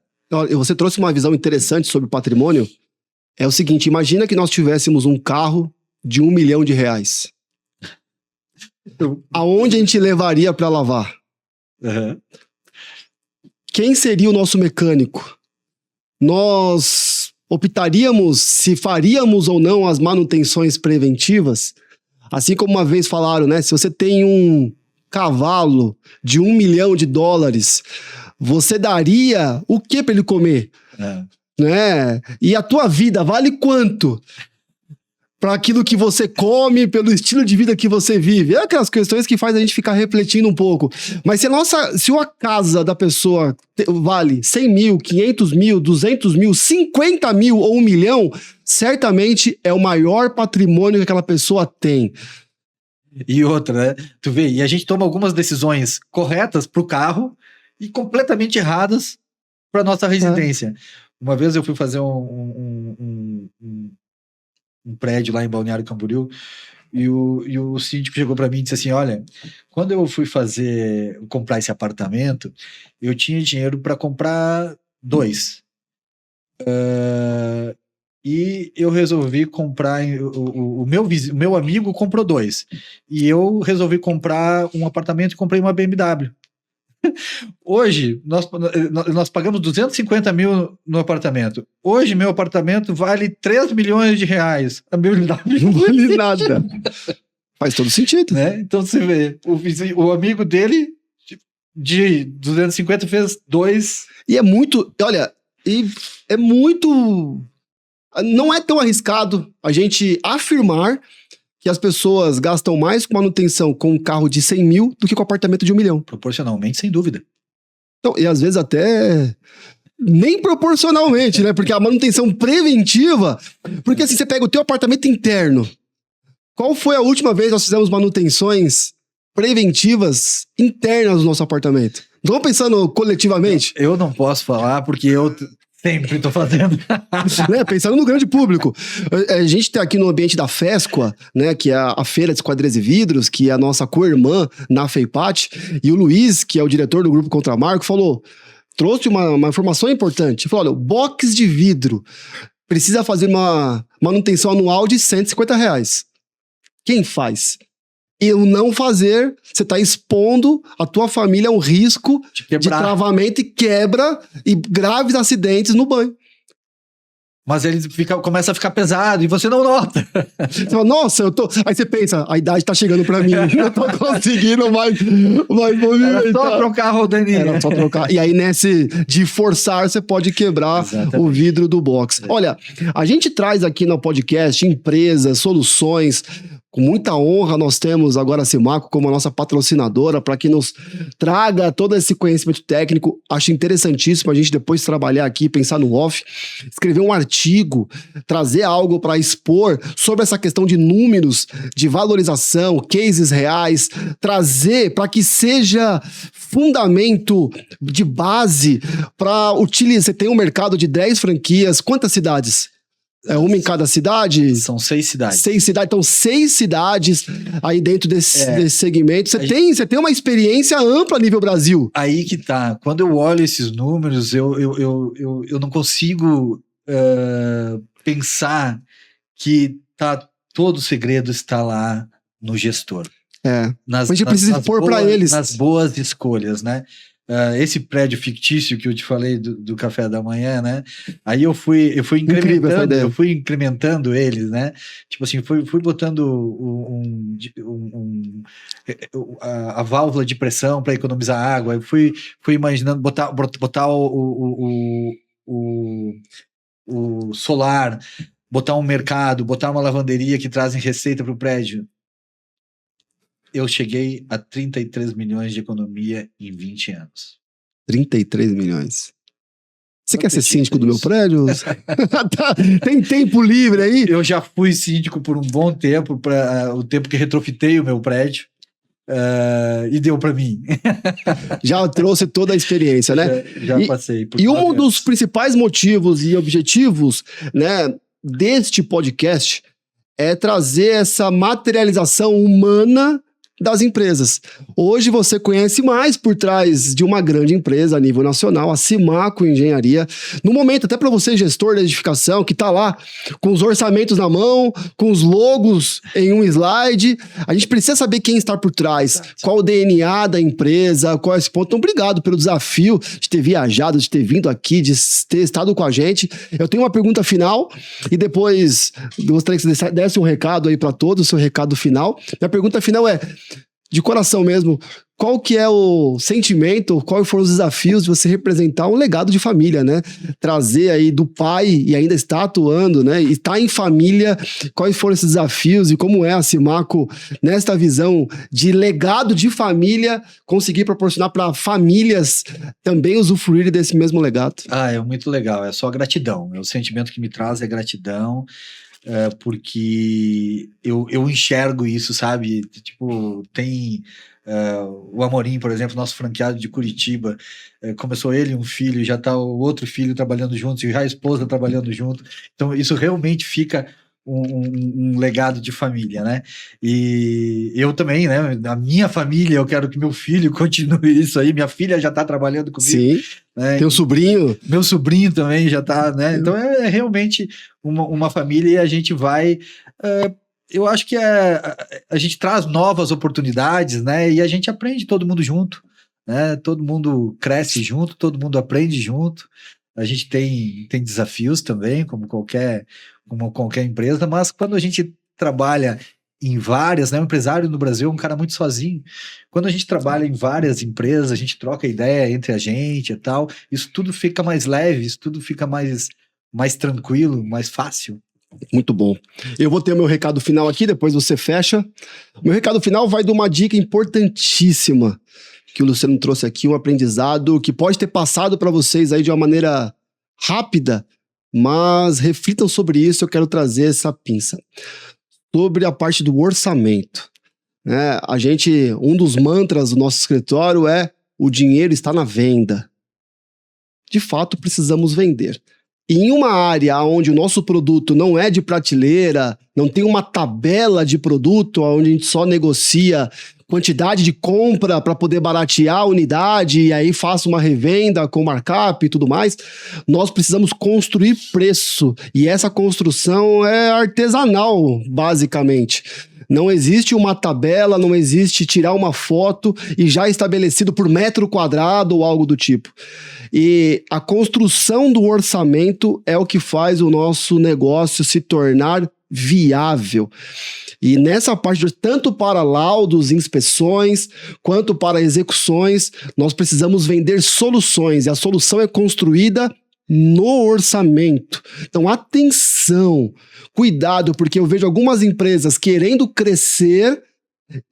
Você trouxe uma visão interessante sobre patrimônio. É o seguinte, imagina que nós tivéssemos um carro de R$1 milhão. Aonde a gente levaria para lavar? Uhum. Quem seria o nosso mecânico? Nós optaríamos se faríamos ou não as manutenções preventivas? Assim como uma vez falaram, né? Se você tem um cavalo de $1 milhão, você daria o que para ele comer? Né? E a tua vida vale quanto? Para aquilo que você come, pelo estilo de vida que você vive. É aquelas questões que faz a gente ficar refletindo um pouco. Mas se a casa da pessoa vale 100 mil, 500 mil, 200 mil, 50 mil ou 1 milhão, certamente é o maior patrimônio que aquela pessoa tem. E outra, né? Tu vê, e a gente toma algumas decisões corretas pro carro e completamente erradas para nossa residência. Uma vez eu fui fazer um prédio lá em Balneário Camboriú e o síndico chegou para mim e disse assim, olha, quando eu fui comprar esse apartamento, eu tinha dinheiro para comprar 2. E eu resolvi comprar, o meu amigo comprou 2. E eu resolvi comprar um apartamento e comprei uma BMW. Hoje, nós pagamos 250 mil no apartamento. Hoje, meu apartamento vale 3 milhões de reais. A BMW não vale nada. Faz todo sentido. Né? Então, você vê, o amigo dele, de 250, fez 2. E é muito... Olha, é muito... Não é tão arriscado a gente afirmar que as pessoas gastam mais com manutenção com um carro de 100 mil do que com um apartamento de 1 milhão. Proporcionalmente, sem dúvida. Então, e às vezes até nem proporcionalmente, né? Porque a manutenção preventiva... Porque assim, você pega o teu apartamento interno. Qual foi a última vez que nós fizemos manutenções preventivas internas do nosso apartamento? Estamos pensando coletivamente? Eu não posso falar porque eu... sempre tô fazendo. Né? Pensando no grande público. A gente tá aqui no ambiente da FESQUA, né? Que é a Feira de Esquadrias e Vidros, que é a nossa co-irmã na FEIPAT, e o Luiz, que é o diretor do Grupo Contramarco, trouxe uma informação importante. Falou, olha, o box de vidro precisa fazer uma manutenção anual de R$150. Quem faz? Eu não fazer, você está expondo a tua família a um risco de travamento e quebra e graves acidentes no banho. Mas ele começa a ficar pesado e você não nota. Você fala, nossa, Aí você pensa, a idade tá chegando pra mim, eu tô conseguindo mais movimentar. Era só trocar a rodaninha. Era só trocar. E aí, nesse de forçar, você pode quebrar o vidro do box. Olha, a gente traz aqui no podcast empresas, soluções. Com muita honra, nós temos agora a Simaco como a nossa patrocinadora para que nos traga todo esse conhecimento técnico. Acho interessantíssimo a gente depois trabalhar aqui, pensar no off, escrever um artigo, trazer algo para expor sobre essa questão de números, de valorização, cases reais, trazer para que seja fundamento de base para utilizar. Você tem um mercado de 10 franquias, quantas cidades? É uma em cada cidade? São 6 cidades. 6 cidades. Então, 6 cidades aí dentro desse segmento. Você tem uma experiência ampla a nível Brasil. Aí que tá. Quando eu olho esses números, eu não consigo pensar que todo o segredo está lá no gestor. Mas a gente precisa expor para eles. Nas boas escolhas, né? esse prédio fictício que eu te falei do café da manhã, né? Aí eu fui incrementando eles, né? Tipo assim, fui botando a válvula de pressão para economizar água. Eu fui imaginando botar o solar, botar um mercado, botar uma lavanderia que trazem receita para o prédio. Eu cheguei a 33 milhões de economia em 20 anos. 33 milhões. Você quer ser síndico do meu prédio? Tem tempo livre aí? Eu já fui síndico por um bom tempo, para o tempo que retrofitei o meu prédio. E deu para mim. Já trouxe toda a experiência, né? Já passei. E um dos principais motivos e objetivos, né, deste podcast é trazer essa materialização humana das empresas. Hoje você conhece mais por trás de uma grande empresa a nível nacional, a Simaco Engenharia. No momento, até para você, gestor da edificação, que está lá com os orçamentos na mão, com os logos em um slide, a gente precisa saber quem está por trás, qual o DNA da empresa, qual é esse ponto. Então, obrigado pelo desafio de ter viajado, de ter vindo aqui, de ter estado com a gente. Eu tenho uma pergunta final e depois gostaria que você desse um recado aí para todos, o seu recado final. Minha pergunta final é, de coração mesmo, qual que é o sentimento, quais foram os desafios de você representar um legado de família, né? Trazer aí do pai e ainda está atuando, né? E está em família, quais foram esses desafios e como é a Simaco nesta visão de legado de família, conseguir proporcionar para famílias também usufruírem desse mesmo legado. É muito legal, é só gratidão, o sentimento que me traz é gratidão. Porque eu enxergo isso, sabe? Tipo, tem o Amorim, por exemplo, nosso franqueado de Curitiba, começou ele e um filho, já tá o outro filho trabalhando junto, e já a esposa trabalhando junto. Então, isso realmente fica um legado de família, né? E eu também, né? A minha família, eu quero que meu filho continue isso aí. Minha filha já tá trabalhando comigo. Sim. Né? Tem um sobrinho. Meu sobrinho também já tá, né? Então é realmente uma família e a gente vai. Eu acho que a gente traz novas oportunidades, né? E a gente aprende todo mundo junto, né? Todo mundo cresce junto, todo mundo aprende junto. A gente tem desafios também, como qualquer empresa, mas quando a gente trabalha em várias, né? O empresário no Brasil é um cara muito sozinho. Quando a gente trabalha em várias empresas, a gente troca ideia entre a gente e tal, isso tudo fica mais leve, isso tudo fica mais tranquilo, mais fácil. Muito bom. Eu vou ter o meu recado final aqui, depois você fecha. Meu recado final vai de uma dica importantíssima que o Luciano trouxe aqui, um aprendizado que pode ter passado para vocês aí de uma maneira rápida, mas reflitam sobre isso, eu quero trazer essa pinça. Sobre a parte do orçamento. Né? Um dos mantras do nosso escritório é: o dinheiro está na venda. De fato, precisamos vender. E em uma área onde o nosso produto não é de prateleira, não tem uma tabela de produto onde a gente só negocia quantidade de compra para poder baratear a unidade e aí faça uma revenda com markup e tudo mais, nós precisamos construir preço. E essa construção é artesanal, basicamente. Não existe uma tabela, não existe tirar uma foto e já estabelecido por metro quadrado ou algo do tipo. E a construção do orçamento é o que faz o nosso negócio se tornar viável. E nessa parte, tanto para laudos, inspeções, quanto para execuções, nós precisamos vender soluções. E a solução é construída no orçamento. Então, atenção, cuidado, porque eu vejo algumas empresas querendo crescer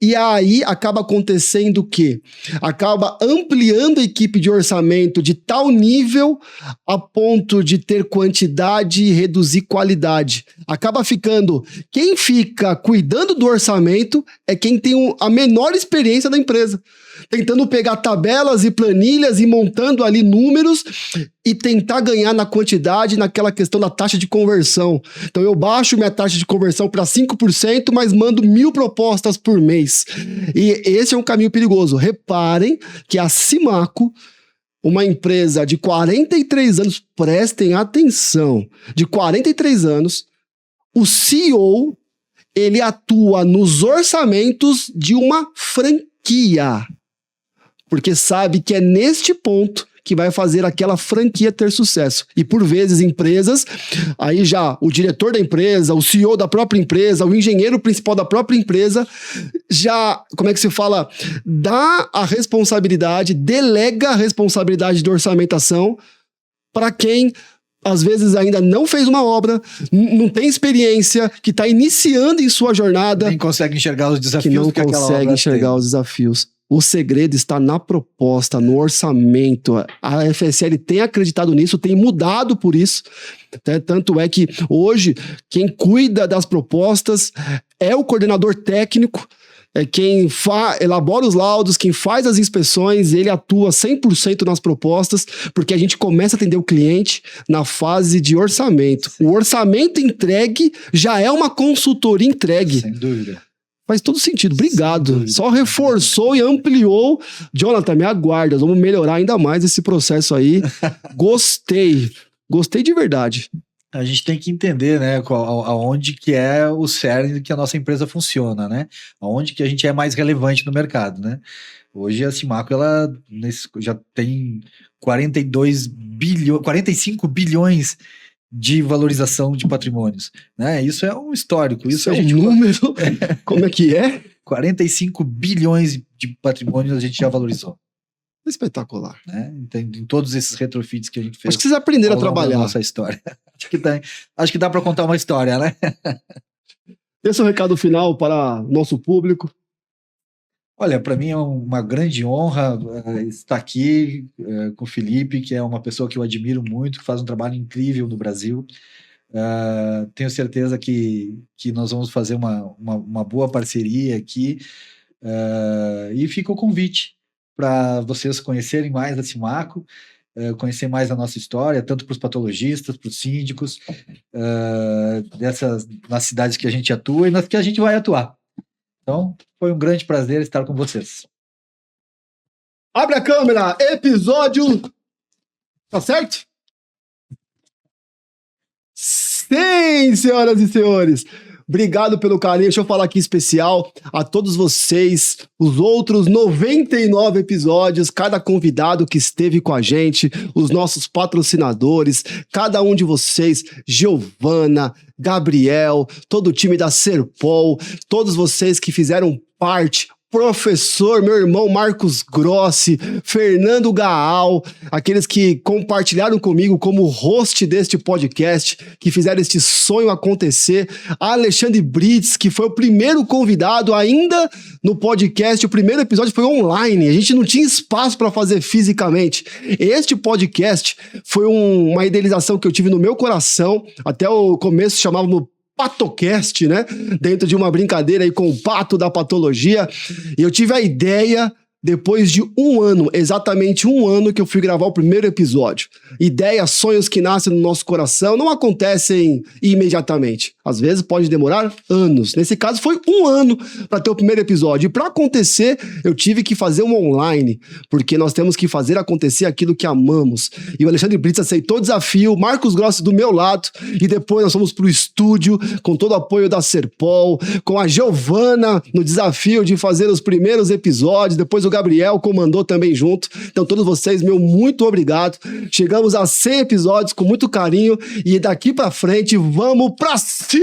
e aí acaba acontecendo o quê? Acaba ampliando a equipe de orçamento de tal nível a ponto de ter quantidade e reduzir qualidade. Acaba ficando... Quem fica cuidando do orçamento é quem tem a menor experiência da empresa. Tentando pegar tabelas e planilhas e montando ali números e tentar ganhar na quantidade, naquela questão da taxa de conversão. Então eu baixo minha taxa de conversão para 5%, mas mando 1.000 propostas por mês. E esse é um caminho perigoso. Reparem que a Simaco, uma empresa de 43 anos, prestem atenção, de 43 anos, o CEO, ele atua nos orçamentos de uma franquia. porque sabe que é neste ponto que vai fazer aquela franquia ter sucesso. E por vezes empresas, aí já o diretor da empresa, o CEO da própria empresa, o engenheiro principal da própria empresa, já, como é que se fala, dá a responsabilidade, delega a responsabilidade de orçamentação para quem às vezes ainda não fez uma obra, não tem experiência, que está iniciando em sua jornada. Nem consegue enxergar os desafios que não que aquela consegue obra enxergar tem. os desafios. O segredo está na proposta, no orçamento. A FSL tem acreditado nisso, tem mudado por isso. Tanto é que hoje quem cuida das propostas é o coordenador técnico, é quem elabora os laudos, quem faz as inspeções, ele atua 100% nas propostas, porque a gente começa a atender o cliente na fase de orçamento. O orçamento entregue já é uma consultoria entregue. Sem dúvida. Faz todo sentido, obrigado. Só reforçou e ampliou. Jonathan, me aguarda, vamos melhorar ainda mais esse processo aí. Gostei de verdade. A gente tem que entender, né, aonde que é o cerne que a nossa empresa funciona, né? Aonde que a gente é mais relevante no mercado, né? Hoje a Simaco, ela já tem 45 bilhões de valorização de patrimônios, né? Isso é um histórico. Isso é um número. Como é que é? 45 bilhões de patrimônios a gente já valorizou. Espetacular. Né? Em todos esses retrofits que a gente fez. Acho que vocês aprenderam a trabalhar. Nossa história. Acho que dá para contar uma história, né? Esse é o recado final para nosso público. Olha, para mim é uma grande honra estar aqui com o Felipe, que é uma pessoa que eu admiro muito, que faz um trabalho incrível no Brasil. Tenho certeza que nós vamos fazer uma boa parceria aqui. E fica o convite para vocês conhecerem mais a Simaco, conhecer mais a nossa história, tanto para os patologistas, para os síndicos, nas cidades que a gente atua e nas que a gente vai atuar. Então, foi um grande prazer estar com vocês. Abre a câmera, episódio... Tá certo? Sim, senhoras e senhores. Obrigado pelo carinho. Deixa eu falar aqui em especial a todos vocês, os outros 99 episódios, cada convidado que esteve com a gente, os nossos patrocinadores, cada um de vocês, Giovana, Gabriel, todo o time da Serpol, todos vocês que fizeram parte, professor, meu irmão Marcos Grossi, Fernando Gaal, aqueles que compartilharam comigo como host deste podcast, que fizeram este sonho acontecer, Alexandre Brits, que foi o primeiro convidado ainda no podcast, o primeiro episódio foi online, a gente não tinha espaço para fazer fisicamente. Este podcast foi uma idealização que eu tive no meu coração, até o começo chamávamos PatoCast, né? Dentro de uma brincadeira aí com o Pato da Patologia. E eu tive a ideia, depois de um ano, exatamente um ano, que eu fui gravar o primeiro episódio. Ideias, sonhos que nascem no nosso coração não acontecem imediatamente. Às vezes pode demorar anos. Nesse caso foi um ano para ter o primeiro episódio. E para acontecer, eu tive que fazer um online, porque nós temos que fazer acontecer aquilo que amamos. E o Alexandre Brits aceitou o desafio, Marcos Grossi do meu lado, e depois nós fomos pro estúdio, com todo o apoio da Serpol, com a Giovana no desafio de fazer os primeiros episódios, depois o Gabriel comandou também junto. Então todos vocês, meu muito obrigado. Chegamos a 100 episódios com muito carinho e daqui pra frente vamos pra cima!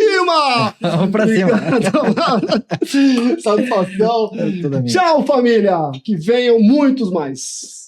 Vamos pra cima. Satisfação. Tchau, família! Que venham muitos mais.